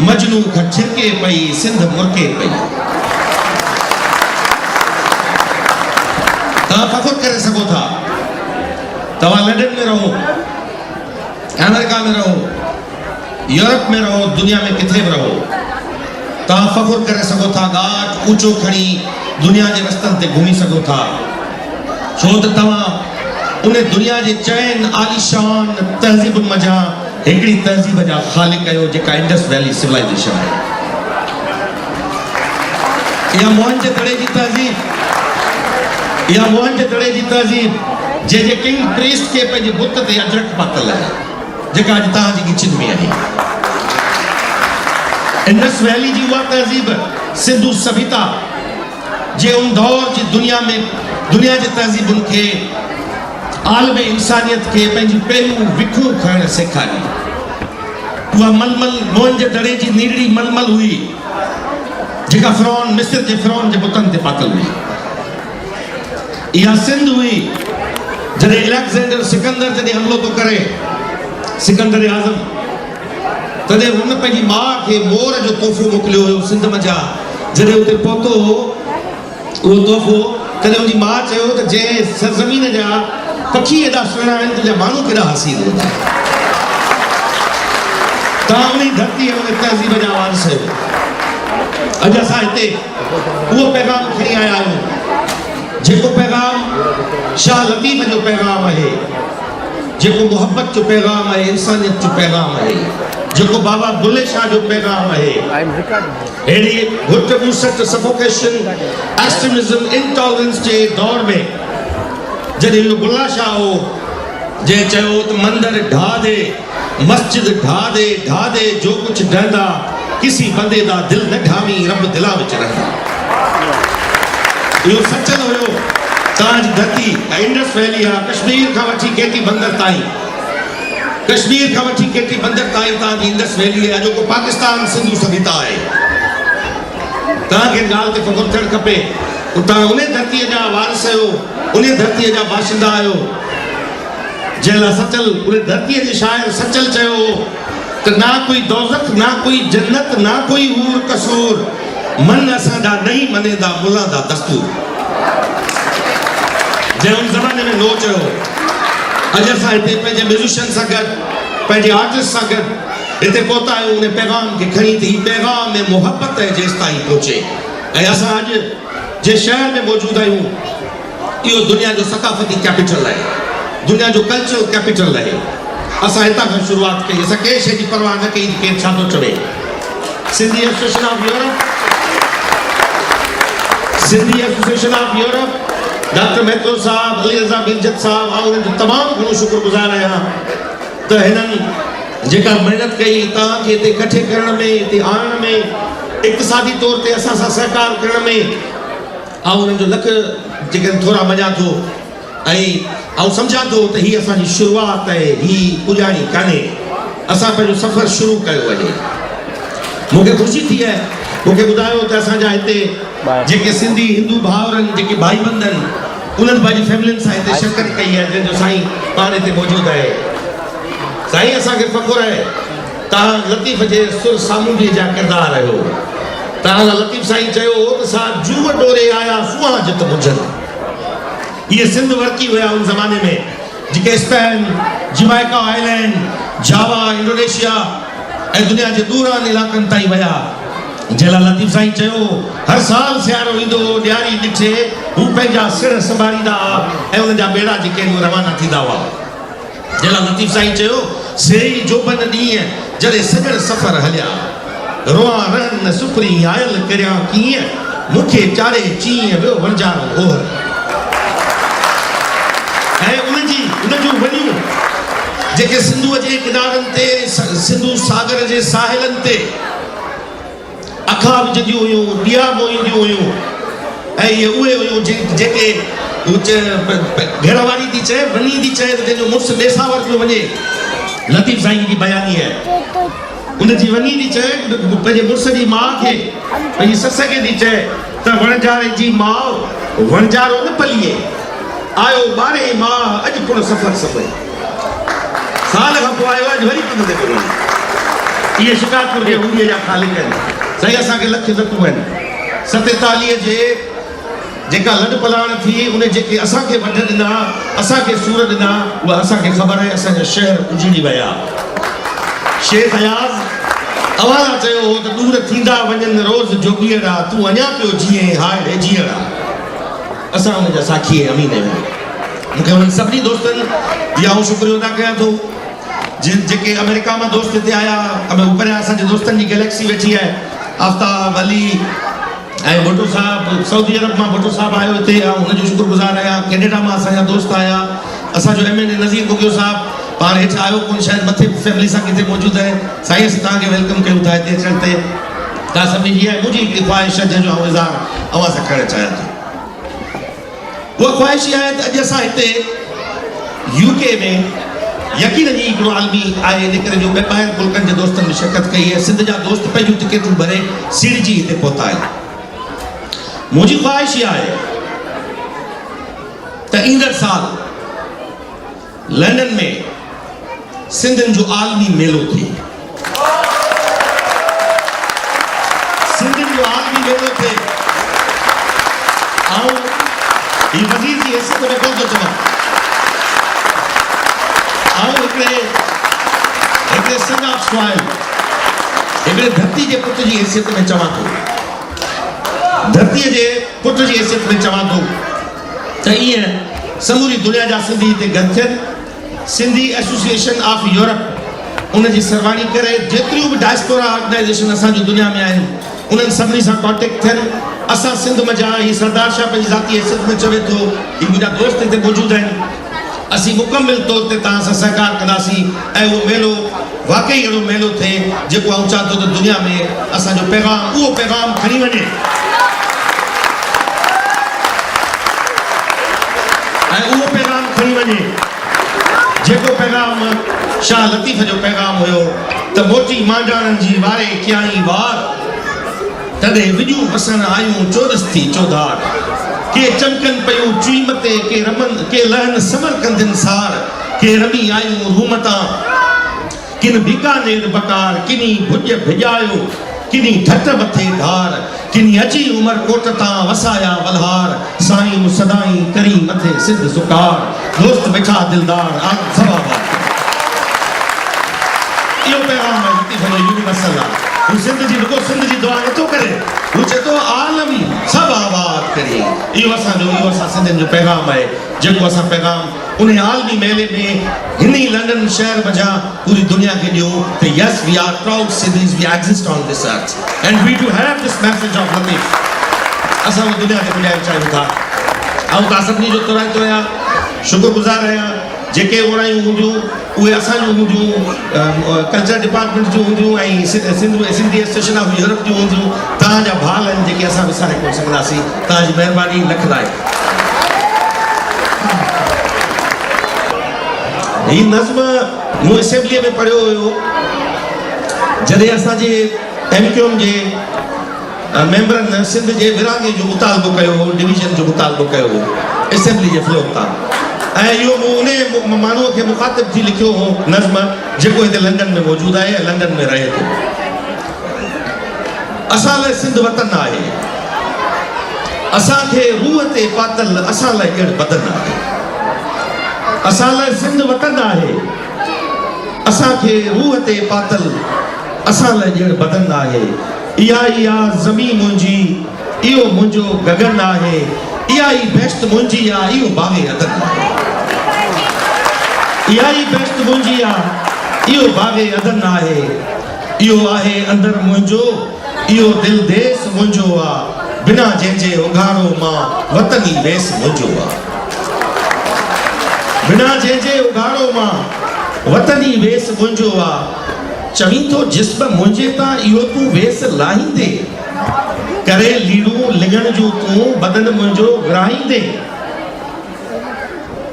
मजनू खां छिरके पई सिंध मुरके पई। तव्हां फ़ख़ुरु करे सघो था, तव्हां लंडन में रहो, अमेरिका में रहो, यूरोप में रहो, दुनिया में किथे बि रहो, तव्हां फ़ख़ुरु करे सघो था, घाट ऊचो खणी दुनिया जे रस्तनि ते घुमी सघो था, छो त तव्हां उन दुनिया जे चइनि आलीशान तहज़ीबुनि मंझां हिकिड़ी तहज़ीब जा ख़ालिक़ आहियो जेका इंडस वैली सिविलाइज़ेशन आहे। इहा मोहनजोदड़ो जी तहज़ीब, इहा मोहनजोदड़ो जी तहज़ीब जंहिंजे किंग प्रीस्ट खे पंहिंजे बुत ते अजरक पातल आहे, जेका अॼु तव्हांजी किचन में आहे। इंडस वैली जी उहा तहज़ीब सिंधु सभ्यता जे उन दौर जी दुनिया जी तहज़ीबुनि खे, आलम इंसानियत खे पंहिंजी पहिरियों विखूं खणणु सेखारी। उहा मलमल मोहनजोदड़ो जी नीरड़ी मलमल हुई जेका फ़िरौन मिस्र जे फ़िरौन जे बुतनि ते पातल हुई। इहा सिंध हुई जॾहिं अलेक्जेंडर सिकंदर जॾहिं हमलो थो करे, सिकंदर आज़म, तॾहिं हुन पंहिंजी माउ खे मोर जो तोहफ़ो मोकिलियो हुयो सिंध मंझां। जॾहिं हुते पहुतो उहो तोहफ़ो, तॾहिं हुनजी माउ चयो त जंहिं सरज़मीन जा पखी एॾा सुहिणा आहिनि, तुंहिंजा माण्हू केॾा हसीन हूंदा। तव्हां उन धरती ऐं उन तहज़ीब जा वारिस आहियो। अॼु असां हिते उहो पैगाम खणी आया आहियूं जेको पैगाम शाह लतीफ़ जो पैगाम आहे। जेको मोहब्बत जो पैगाम है, इंसानियत जो पैगाम है, जेको बाबा बुल्ले शाह जो पैगाम है, अहिड़ी घुट मुसट सफोकेशन एक्सट्रीमिज्म इंटॉलरेंस जे दौर में जॾहिं इहो बुल्ला शाह हो जंहिं चयो त मंदिर ढा दे, मस्जिद ढा दे जो कुछ ढहंदा, किसी बंदे दा दिल न ढावी, रब दिला विच रहंदा। इहो सचल हुयो। तव्हांजी धरती इंडस वैली आहे, कश्मीर खां वठी केटी बंदर ताईं, कश्मीर खां वठी केटी बंदर ताईं तव्हांजी इंडस वैली आहे, जेको पाकिस्तान सिंधु सभ्यता आहे। तव्हांखे ॻाल्हि ते फ़ख़ुरु थियणु खपे, तव्हां उन धरतीअ जा वारिस आहियो, उन धरतीअ जा बाशिंदा आहियो जंहिं लाइ सचल उन धरतीअ जे शाइर सचल चयो हो त ना कोई दोज़ख, ना कोई जन्नत, ना कोई हूर कसूर, मन असांजा नहीं मनेदा मुला दा दस्तूर। जंहिं उन ज़माने में नो चयो। अॼु असां हिते पंहिंजे म्यूज़िशियन सां गॾु, पंहिंजे आर्टिस्ट सां गॾु हिते पहुता आहियूं उन पैगाम खे खणी त हीउ पैगाम में मोहब्बत है जेसि ताईं पहुचे। ऐं असां अॼु जे शहर में मौजूदु आहियूं, इहो दुनिया जो सकाफ़ती कैपिटल आहे, दुनिया जो कल्चरल कैपिटल आहे। असां हितां खां शुरूआत कई, असां कंहिं शइ जी परवाह न कई केरु छा थो चवे। Sindhi association of Europe, Sindhi association of Europe, doctor Mahto साहब, अली रज़ा बिलजत साहब, मां उन्हनि जो तमामु घणो शुक्रगुज़ार आहियां त हिननि जेका महिनत कई तव्हांखे हिते इकठे करण में, हिते आणण में, इक़्तिसादी तौर ते असां सां सहकार करण में, ऐं उन्हनि जो लख जेके थोरा मञा थो ऐं सम्झां थो त हीअ असांजी शुरूआत आहे, हीअ पुॼाणी कान्हे, असां पंहिंजो सफ़र शुरू कयो आहे। मूंखे ख़ुशी थी आहे, मूंखे ॿुधायो त असांजा हिते जेके सिंधी हिंदू भाउरनि, जेके भाई बंद आहिनि, उन्हनि पंहिंजी फैमिलियुनि सां हिते शिरकत कई आहे, जंहिंजो साईं पाण हिते मौजूदु आहे। साईं असांखे फ़ख़ुरु आहे तव्हां लतीफ़ जे सुर सामूंडी जा किरदार आहियो। तव्हां लतीफ़ साईं चयो हो त सा जूअ डोरे आया सुहा जित मुंझनि। इहे सिंध वर्की हुया उन ज़माने में, जेके स्पेन, जमैका आइलैंड, जावा, इंडोनेशिया ऐं दुनिया जे दूरान इलाइक़नि ताईं विया। जंहिं लाइ लतीफ़ साईं चयो हर साल सियारो ईंदो, ॾियारी ॾिठे हू पंहिंजा सिर संभालींदा ऐं उन्हनि जा बेड़ा जेके आहिनि रवाना थींदा हुआ। जंहिं लाइ लतीफ़ साईं चयो सेई जोबन ॾींहं जॾहिं सॼण सफ़र हलिया, रोआ रहन सुपरी आयल करियां कीअं, मूंखे चारे चीअं वियो वणजारो ओहर। ऐं उन जूं वॾियूं जेके सिंधूअ जे किनारनि ते, सिंधू सागर जे साहिलनि ते अखा विझंदियूं हुयूं, ॾिया मोईंदियूं हुयूं, ऐं इहे उहे हुयूं जेके घर वारी थी चए, वञी थी चए त जंहिंजो मुड़ुसु नेसावर पियो वञे। लतीफ़ साईं जी बयानी आहे, उनजी वञी थी चए पंहिंजे मुड़ुस जी माउ खे, पंहिंजी सस खे थी चए त वणजारे जी माउ वणजारो न पलीए, आयो ॿारे मां अॼु पुण सफ़र सफ़र साल खां पोइ आयो, अॼु वरी पंध ते पियो वञे। इहे शिकारपुर जे हूंदीअ जा ख़ालिक आहिनि। साईं असांखे लख लतूं आहिनि। 47 जे जेका लॾ पलाण थी, उन जेके असांखे वढ ॾिना, असांखे सूर ॾिना, उहा असांखे ख़बर आहे असांजा शहर उजड़ी विया। शेख अयाज़ अवाला चयो हो त दूर थींदा वञनि रोज़ जोगीअड़ा, तूं अञा पियो जीअं हाय रे जीअड़ा। असां उनजा साखी अमीन आहियूं। मूंखे उन्हनि सभिनी दोस्तनि इहा आऊं शुक्रियो अदा कयां थो जेके अमेरिका मां दोस्त हिते आया। परियां असांजे दोस्तनि जी गैलेक्सी वेठी आहे, आफ्ताब, अली ऐं भुट्टो साहब, सऊदी अरब मां भुट्टो साहब आयो हिते, ऐं हुनजो शुक्रगुज़ार आहियां। कैनेडा मां असांजा दोस्त आया, असांजो MN नज़ीर बुगियो साहब पाण हेठि आयो कोन, शायदि मथे फैमिली सां किथे मौजूदु आहे। साईं असां तव्हांखे वेलकम कयूं था हिते अचण ते। तव्हां सभिनी जी आहे मुंहिंजी हिकिड़ी ख़्वाहिश आहे जंहिंजो आउं इज़हार अवां सां करणु चाहियां थो। उहा ख़्वाहिश इहा आहे त अॼु असां हिते UK में यकीन जी हिकिड़ो आलमी आहे, इन करे जो ॿाहिरि मुल्कनि जे दोस्तनि में शिरकत कई आहे। सिंध जा दोस्त पंहिंजूं टिकेटूं भरे सीड़जी हिते पहुता आहिनि। मुंहिंजी ख़्वाहिश इहा आहे त ईंदड़ साल लंडन में सिंधनि जो आलमी मेलो थिए, सिंधनि जो आलमी मेलो थिए। ऐं हीअ वज़ीर जी हैसियत में कोन थो चवां, ऐं हिकिड़े सन ऑफ सॉइल, हिकिड़े धरती जे पुट जी हैसियत में चवां थो, धरतीअ जे पुट जी हैसियत में चवां थो त ईअं समूरी दुनिया जा सिंधी हिते गॾु थियनि सिंधी एसोसिएशन ऑफ यूरोप उन जी सरवानी करे जेतिरियूं बि डायस्पोरा ऑर्गेनाइजेशन असांजी दुनिया में आहिनि उन्हनि सभिनी सां कॉन्टेक्ट थियनि असां सिंध में जा ही सरदार शाह पंहिंजी ज़ाती हैसियत में चवे थो ही मुंहिंजा दोस्त हिते मौजूदु आहिनि असीं मुकमिल तौर ते तव्हां सां सहकार कंदासीं ऐं उहो मेलो वाकई अहिड़ो मेलो थिए जेको आउं चाह थो त दुनिया में असांजो पैगाम उहो पैगाम खणी वञे ऐं उहो पैगाम खणी वञे जेको पैगाम शाह लतीफ़ जो पैगाम हुयो त मोटी मांडाणनि जी वारे कयाई वार तॾहिं विॼूं वसण आयूं चोरस थी चौधार के चमकनि पयूं चुईम ते के रमन के लहन समर कंदिन सार के रमी आयूं रूम तां किन बीकानेर बकार किनी भुज भिॼायो किनी ठट मथे धार किनी अची उमर कोट तां वसाया वलहार साईं मूं सदाई करी मथे सिद्ध सुकार दोस्त वेठा दिलदार आग सवाबाद इहो पैगाम आहे लतीफ़ जो यूनिवर्सल आहे हू सिंध जी रुगो सिंध जी दुआ नथो करे हू चए थो आलमी सभु आबाद करे इहो असां सिंधियुनि जो पैगाम आहे जेको असां पैगाम उन आलमी मेले में हिन ई लंडन शहर मज़ा पूरी दुनिया खे ॾियो त yes we are proud Sindhis we exist on this earth and we do have this message of Latif असां उहो दुनिया खे ॿुधाइणु चाहियूं था ऐं तव्हां सभिनी जो तुरंत आहियां शुक्रगुज़ार आहियां जेके ओड़ायूं हूंदियूं उहे असांजूं हूंदियूं कल्चर डिपार्टमेंट जूं हूंदियूं ऐं सिंधी एसोसिएशन ऑफ यूरोप जूं हूंदियूं तव्हांजा भाल आहिनि जेके असां विसारे कोन सघंदासीं तव्हांजी महिरबानी लख लाइ ही नज़्म मूं असेंबलीअ में पढ़ियो हुयो जॾहिं असांजे MQM जे मेंबरनि सिंध जे विरांगे जो मुतालबो कयो हो डिवीजन जो मुतालबो कयो हो असेंबली जे फ्लोर तां ऐं इहो मूं उन माण्हूअ खे मुखातिब थी लिखियो हो नज़्म जेको हिते लंडन में मौजूदु आहे लंडन में रहे थो असां लाइ सिंध वतन आहे असांखे रूह ते पातल असां लाइ ॼण बदन आहे असां लाइ सिंध वतन आहे असांखे रूह ते पातल असां लाइ ॼण बदन आहे इहा ई आहे ज़मीन मुंहिंजी इहो मुंहिंजो गगन आहे इहा ई बेश्त मुंहिंजी आहे इहो बाग़े अदन आहे इहा ई बेश्त मुंहिंजी आहे इहो बाग़े अदन आहे इहो आहे अंदरि मुंहिंजो इहो दिलि देस मुंहिंजो आहे बिना जंहिंजे उघाड़ो मां वतनी वेस मुंहिंजो आहे बिना जंहिंजे उघाड़ो मां वतनी वेस मुंहिंजो आहे चवीं थो जिस्म मुंहिंजे तां इहो तूं वेस लाहींदे करे लीड़ू लिंगण जो तूं बदन मुंहिंजो विराईंदे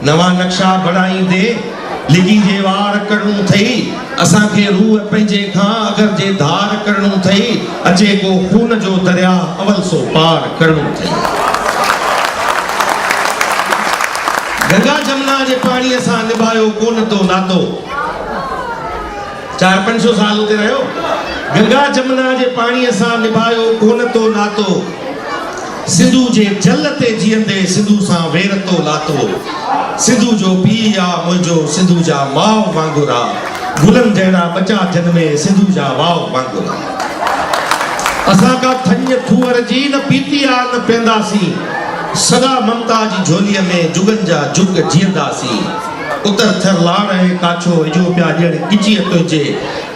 नवां नक्शा बढ़ाईंदे लिगी जे वार करणो अथई असांखे रूह पंहिंजे खां अगर जे धार करणो अथई अचे को खून जो दरिया अवल सो पार करणो अथई गंगा जमुना जे पाणीअ सां निभायो कोन तो नातो 400-500 साल उते रहियो गंगा जमुना जे पाणीअ सां निभायो कोन तो नातो सिंधु जे जल ते जीअंदे सिंधु सां वेर तो लातो सिंधु जो पीउ आहे मुंहिंजो सिंधु जा माउ वांगुरु आहे गुलनि जहिड़ा बचा जनमे सिंधु जा वाउ वांगुरु आहे असां का थञ थूअर जी न पीती आहे न पीअंदासीं सदा ममता जी झोलीअ में जुगनि जा जुग जीअंदासीं उतर थर लाड़ ऐं काछो इजो पिया ॼण गिची तुंहिंजे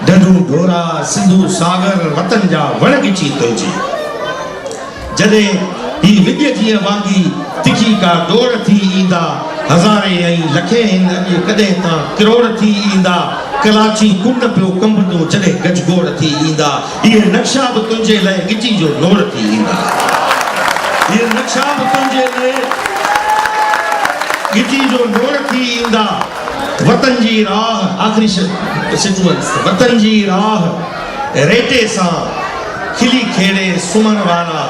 ढंढू ढोरा सिंधु सागर वतन जा वण गिची तुंहिंजे जॾहिं ही विॼ जीअं वांगी तिखी का डोड़ थी ईंदा हज़ारे ऐं लखे आहिनि अॼु कॾहिं तां किरोड़ थी ईंदा कलाची कुंड पियो कंबंदो जॾहिं गजगोड़ थी ईंदा इहे नक्शा बि तुंहिंजे लाइ गिची जो नोड़ थी ईंदा इहे नक्शा बि तुंहिंजे लाइ गिची जो नोड़ थी ईंदा वतन जी राह आख़िरी सीक्वेंस वतन जी राह रेटे सां खिली खेड़े सुम्हण वारा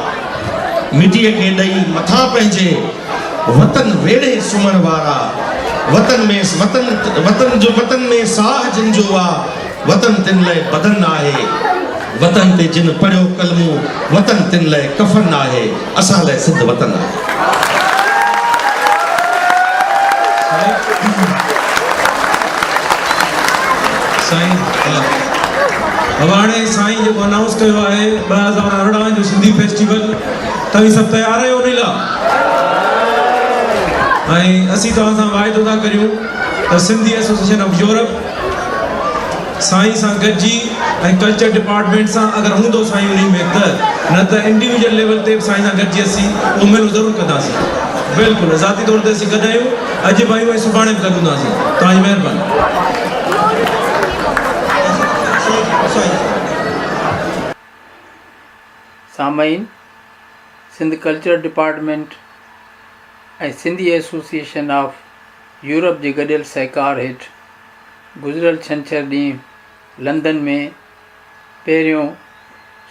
मिटीअ खे ॾेई मथां पंहिंजे वतन वेड़े सुम्हण वारा वतन में साह जिन जो आहे वतन तिन लाइ बदन आहे वतन ते जिन पढ़ियो कलमो वतन तिन लाइ कफन आहे असां लाइ सिंध वतन आहे साईं अब हाणे साईं जेको अनाउंस कयो आहे 2018 जो सिंधी फेस्टिवल तव्हां सभु तयार आहियो उन लाइ ऐं असीं तव्हां सां वाइदो था करियूं त सिंधी एसोसिएशन ऑफ यूरोप साईं सां गॾिजी ऐं कल्चर डिपार्टमेंट सां अगरि हूंदो साईं उन में न त इंडिविजुअल लेवल ते साईं सां गॾिजी असीं उहो मेलो ज़रूरु कंदासीं। बिल्कुलु ज़ाती तौर ते असीं गॾु आहियूं, अॼु बि आहियूं ऐं सुभाणे बि गॾु हूंदासीं। तव्हांजी महिरबानी। सामाईन, सिंध कल्चर डिपार्टमेंट ऐं सिंधी एसोसिएशन ऑफ यूरोप जे गॾियल सहकार हेठि गुज़िरियल छंछरु ॾींहुं लंदन में पहिरियों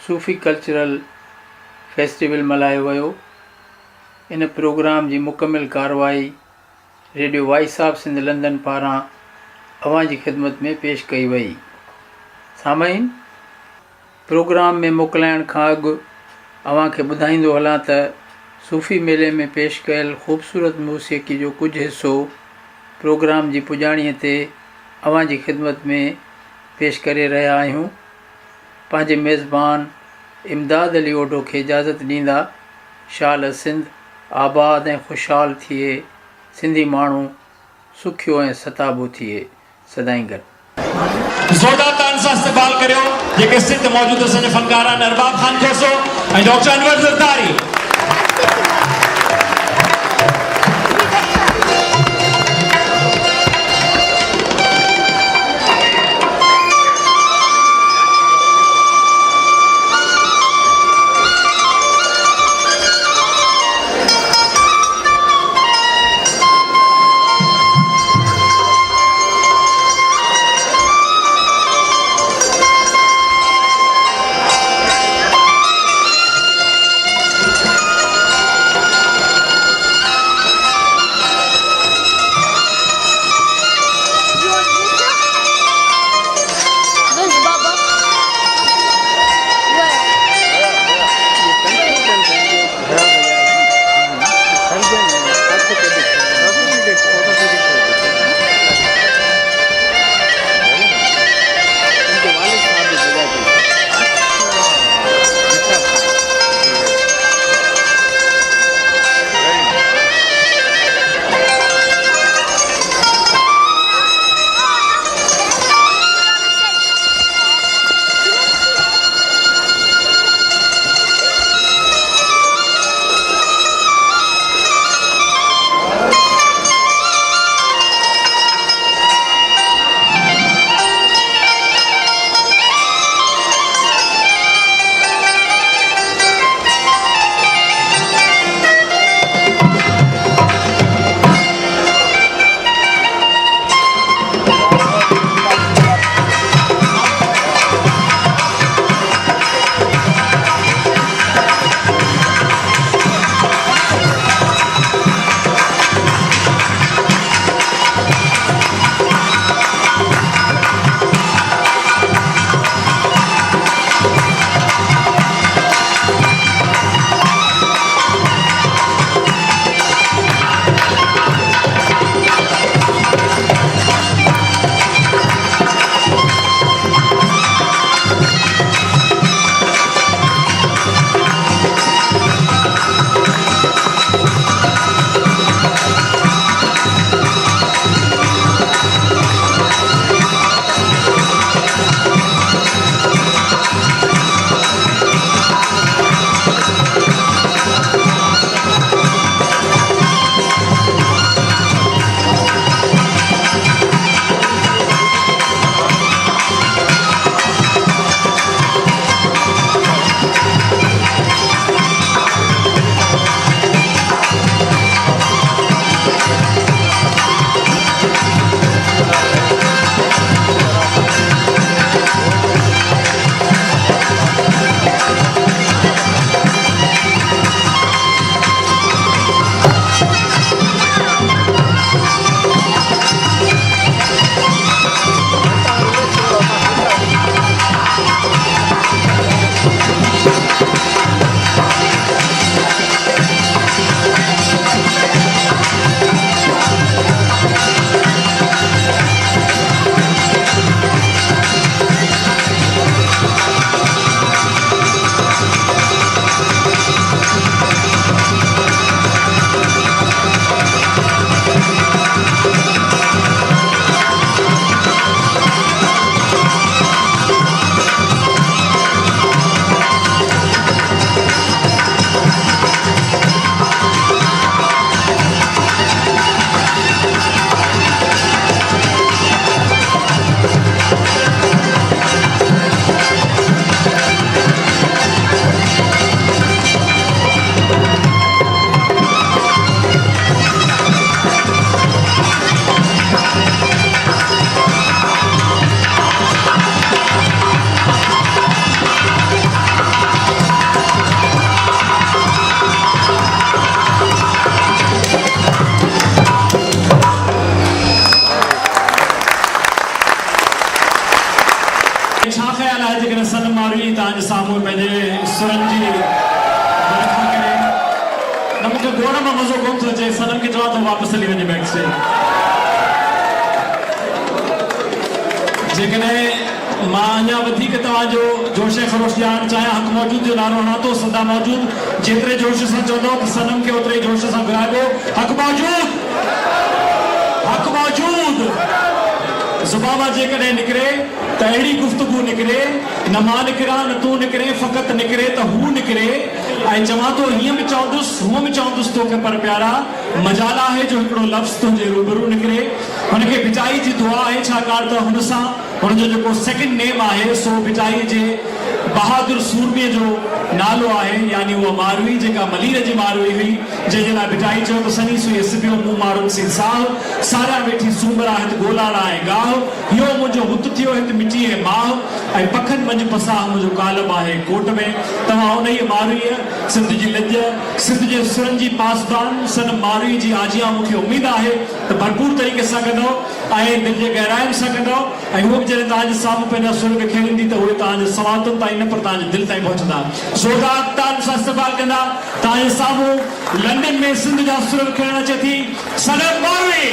सूफ़ी कल्चरल फेस्टिवल मल्हायो वियो। इन प्रोग्राम जी मुकमिल कार्रवाई radio voice of Sindh London पारां अवां जी ख़िदमत में पेश कई वई। सामाईन, प्रोग्राम में मोकिलाइण खां अॻु अवां खे ॿुधाईंदो हलां त सूफ़ी मेले में पेश कयल ख़ूबसूरत मौसीक़ी जो कुझु हिसो प्रोग्राम जी पुॼाणीअ ते अवां जी ख़िदमत में पेश करे रहिया आहियूं। पंहिंजे मेज़बान इमदाद अली ओढो खे इजाज़त ॾींदा शाल सिंध आबाद ऐं ख़ुशहाल थिए, सिंधी माण्हू सुखियो ऐं सताबो थिए। सदाईं गॾु। ज़ोरदार तान सां इस्तक़बाल करियो जेके सिंध मौजूदु असांजे फनकार आहिनि, अरबाब ख़ान खोसो ऐं डॉक्टर अनवर ज़रदारी। मारवी तव्हांजे साम्हूं पंहिंजे सुरनि जी बरखा करे न मूंखे गोड़ में मज़ो कोन थो अचे सनम खे चवां थो वापसि हली वञे बैक स्टेज जेकॾहिं मां अञा वधीक तव्हांजो जोश ख़रोश ॼाणणु चाहियां हक़ मौजूद जो नारो हणां थो सदा मौजूद जेतिरे जोश सां चवंदो त सनम खे ओतिरे जोश सां घुराइबो हक़ मौजूद ज़ुबान मां जेकॾहिं निकिरे त अहिड़ी गुफ़्तगू निकिरे न मां निकिरां न तूं निकिरे फ़क़ति निकिरे त हू निकिरे ऐं चवां थो हीअं बि चवंदुसि हूअं बि चवंदुसि तोखे पर प्यारा मजाल आहे जो हिकिड़ो लफ़्ज़ तुंहिंजे रूबरू निकिरे हुनखे बिचाई जी दुआ आहे छाकाणि त हुन सां हुनजो जेको सेकेंड नेम आहे सो बिचाई जे बहादुर सूरमीअ जो नालो आहे यानी उहा मारवी जेका मलीर जी मारवी हुई जंहिंजे लाइ बिचाई चयो त सनी सुई सिबियो मूं मारुनि सी साह सारा वेठी सूमरा हिते ॻोलाड़ा ऐं गाह इहो मुंहिंजो हुत थियो हिते मिटी ऐं माह ऐं पखनि मंझि पसाह मुंहिंजो कालम आहे कोट में तव्हां उन ई मारवीअ सिंध जी लॼ सिंध जे सुरनि जी पासबान सन मारवी जी आजियां मूंखे उमेद आहे त भरपूर तरीक़े सां कंदो ऐं दिलि जे गहराइनि सां कंदो ऐं उहो बि जॾहिं तव्हांजे साम्हूं पंहिंजा सुर विखेरींदी त उहे तव्हांजे सवातुनि ताईं न पर तव्हांजे दिलि ताईं पहुचंदा ज़ोरदार ताल सां इस्तक़बाल कंदा तव्हांजे साम्हूं लंडन में सिंध जा सुर विखेरण अचे थी सनम मारवी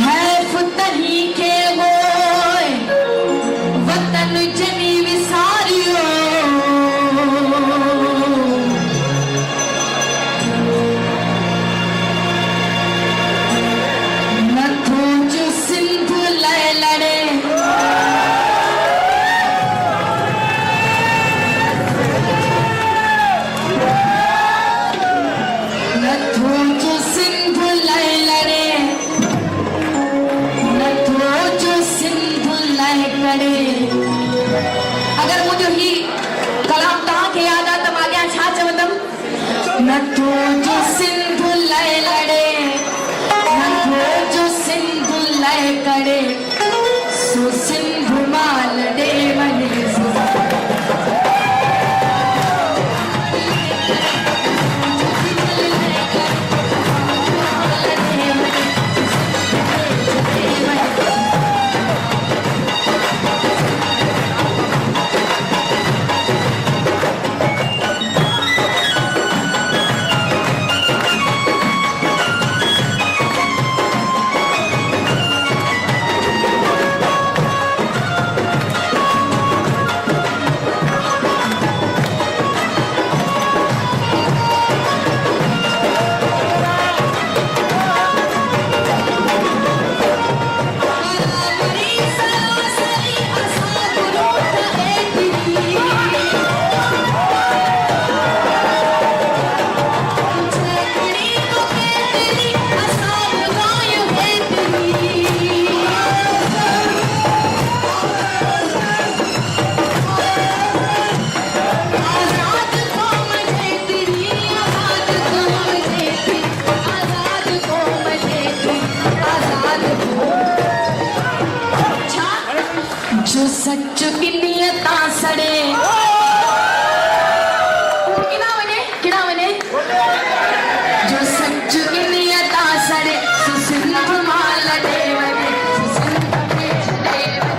है फुतही के वो वतन जनी विसारियो नथो जो सिंध लय लड़े नथो जो सिंध लय लड़े नथो जो सिंध लय करे अगर मुझे ही कलाम तव्हांखे यादि आहे त मां अॻियां छा चवंदमि नथो जो सिंध लय लड़े नथो जो सिंध लय करे सो सिंध मां लड़े वञे जो सच की नियता सड़े किना वने जो सच की नियता सड़े सो सिंध मां लड़े वने सो सिंध में छड़े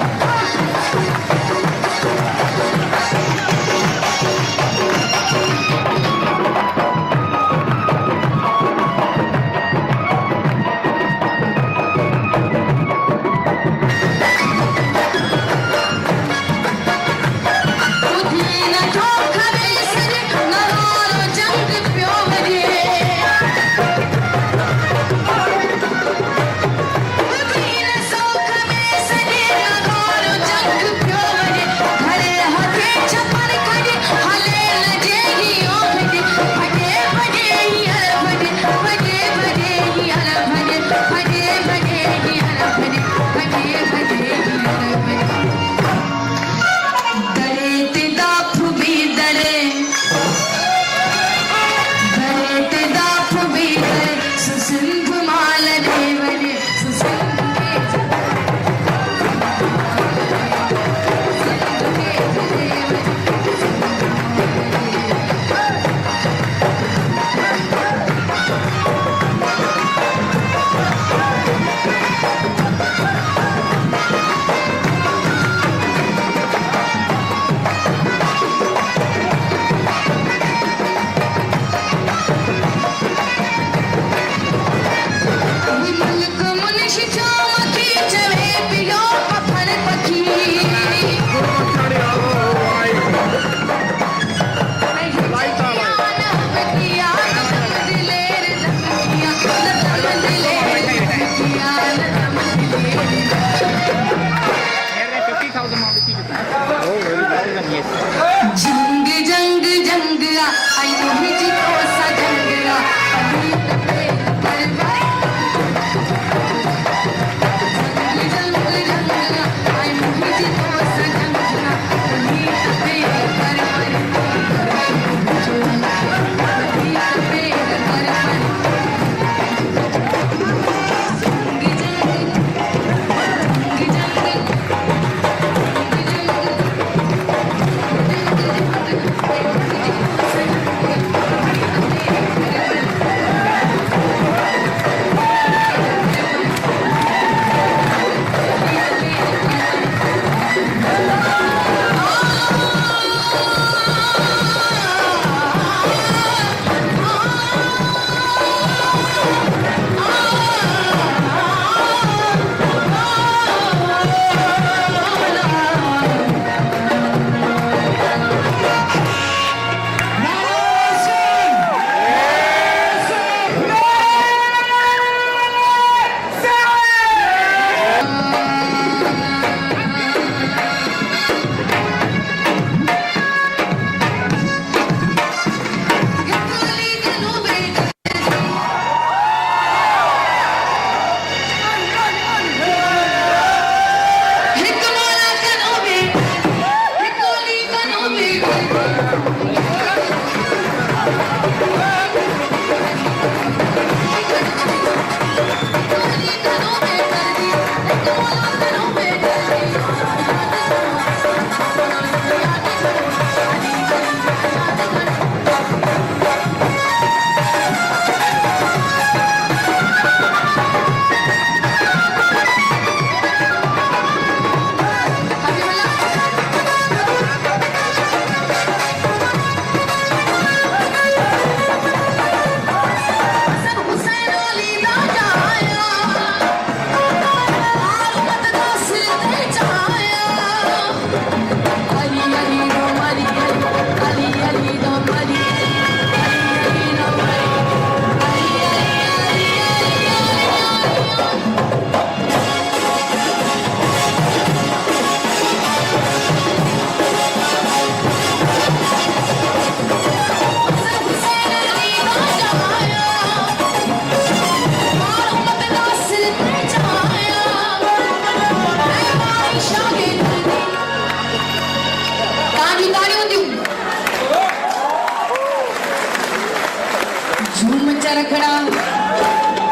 चरखड़ा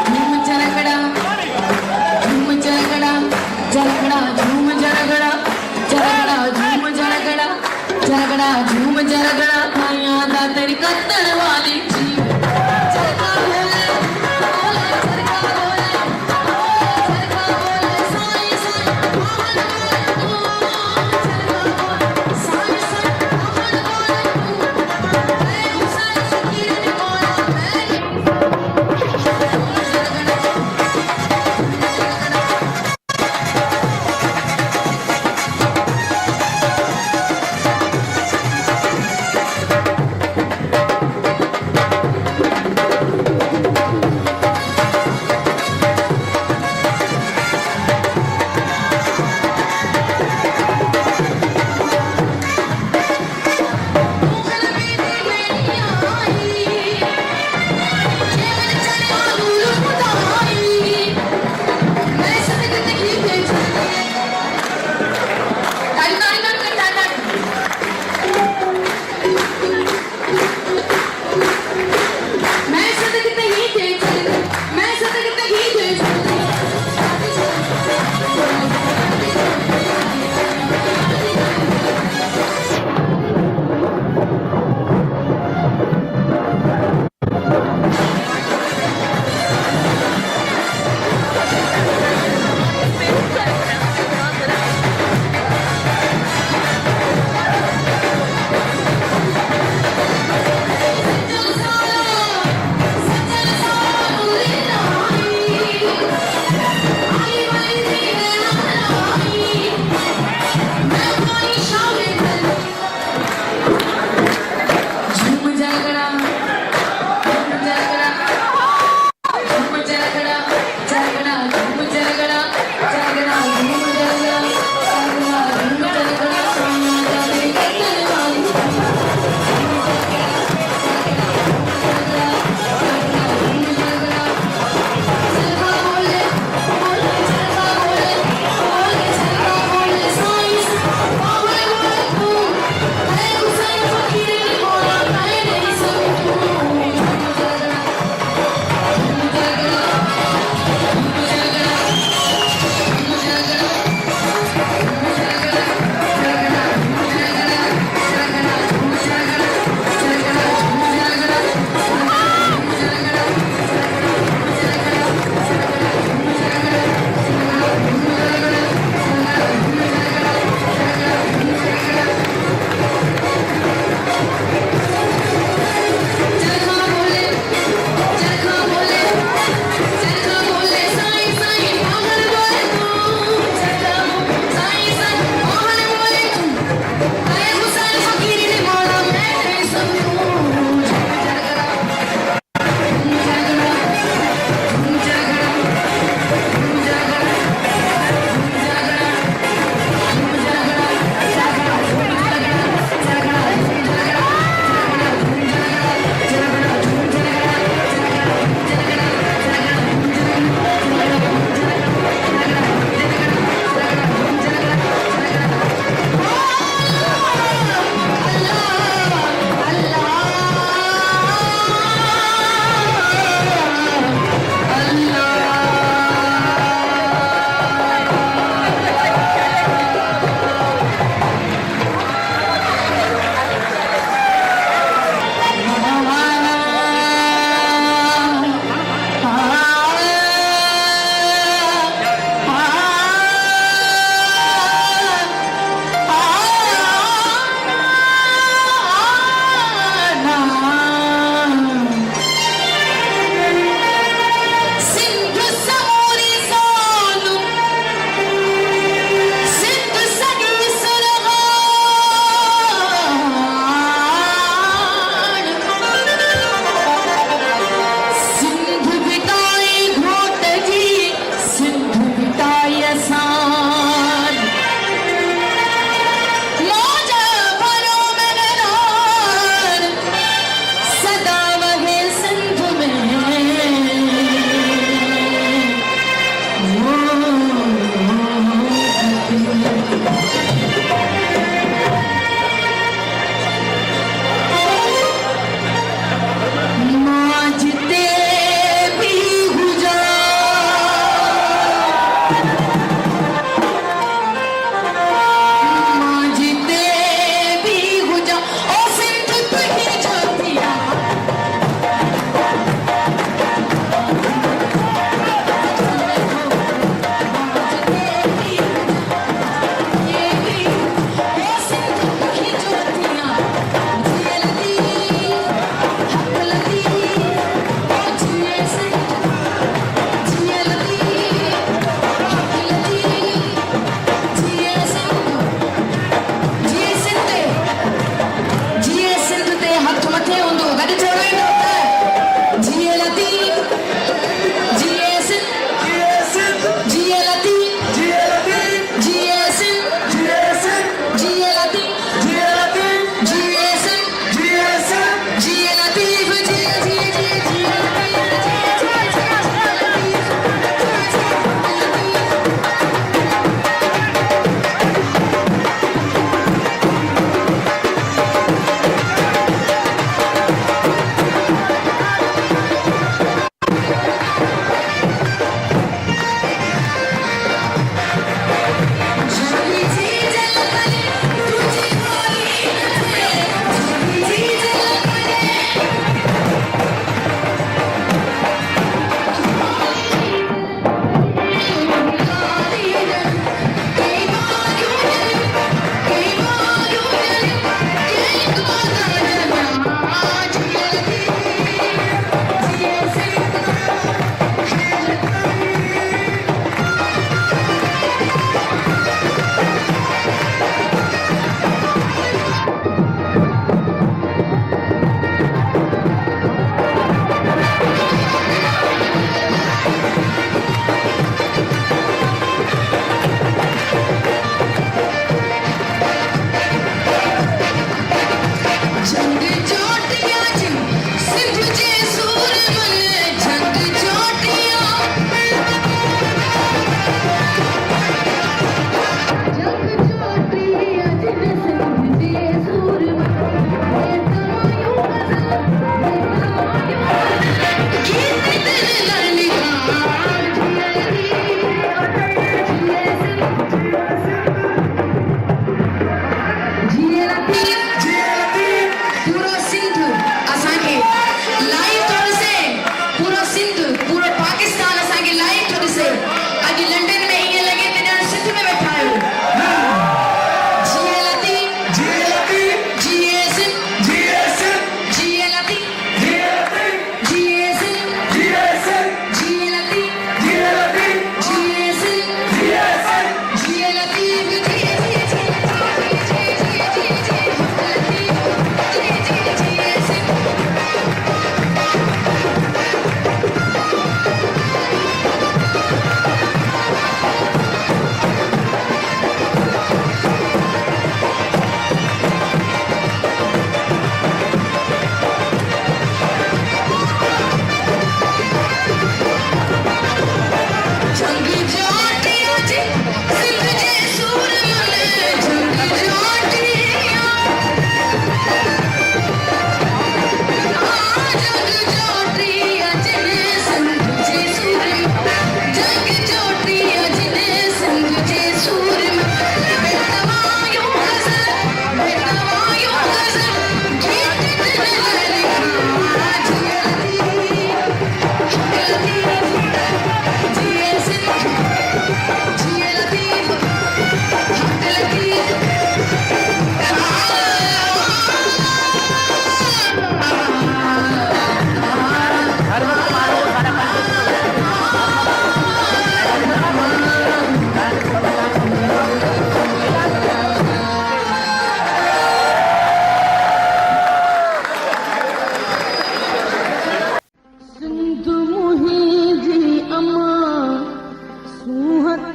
झूम चरखड़ा झूम चरखड़ा चरखड़ा झूम चरखड़ा चरखड़ा झूम चरखड़ा चरखड़ा झूम चरखड़ा थाइयां दा तेरी कत्तड़ वाली जी चरखा बोले बोले चरखा बोले बोले चरखा बोले साई साई मोहन बोले चरखा बोले साई साई मोहन बोले मैं हुसैन शकीर बोले मैं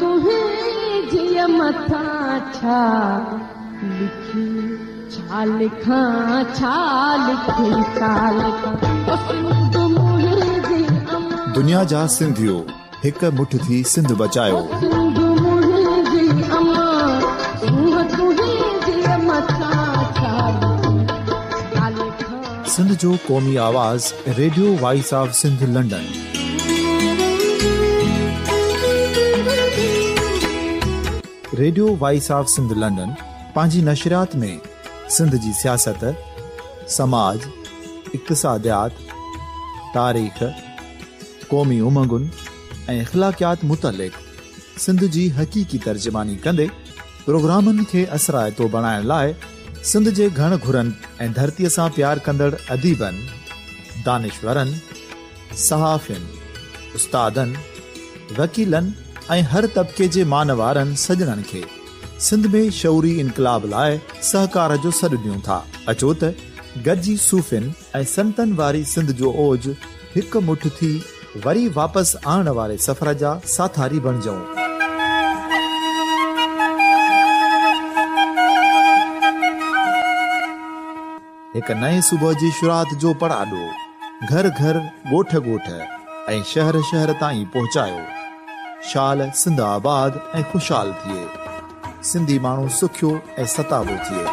तुंहिंजी मथां छा लिखी छा लिखां छा लिखी छा लिखां दुनिया जा सिंधियो हिक मुठ थी सिंध बचायो। सिंध जो क़ौमी आवाज़ radio voice of Sindh London. Radio voice of Sindh London पंहिंजी नशरियात में सिंध जी सियासत, समाज, इक़्तिसादियात, तारीख़, क़ौमी उमंगुनि ऐं अख़लाक़ियात मुतलिक़ सिंध जी हक़ीक़ी तर्जुमानी कंदे प्रोग्रामनि खे असराइतो बणाइण लाइ सिंध जे घण घुरनि ऐं धरतीअ सां प्यार कंदड़ अदीबनि, दानिशवरनि, सहाफ़ियुनि, उस्तादनि, वकीलनि ऐं हर तबिके जे मानवारनि सजणनि खे सिंध में शौरी इनक़लाब लाइ सहकार जो सॾु ॾियूं था। अचो त गॾिजी सूफ़ियुनि ऐं संतनि वारी सिंध जो ओज हिकु मुठ थी वरी वापसि आणण वारे सफ़र जा साथारी बणिजऊं। हिक नए सुबुह जी शुरूआत जो पड़ाॾो घर घर, ॻोठ ॻोठ ऐं शहर शहर ताईं पहुचायो। शाल सिंध आबाद ऐं ख़ुशहाल थिए, सिंधी माण्हू सुखियो ऐं सताबो थिए।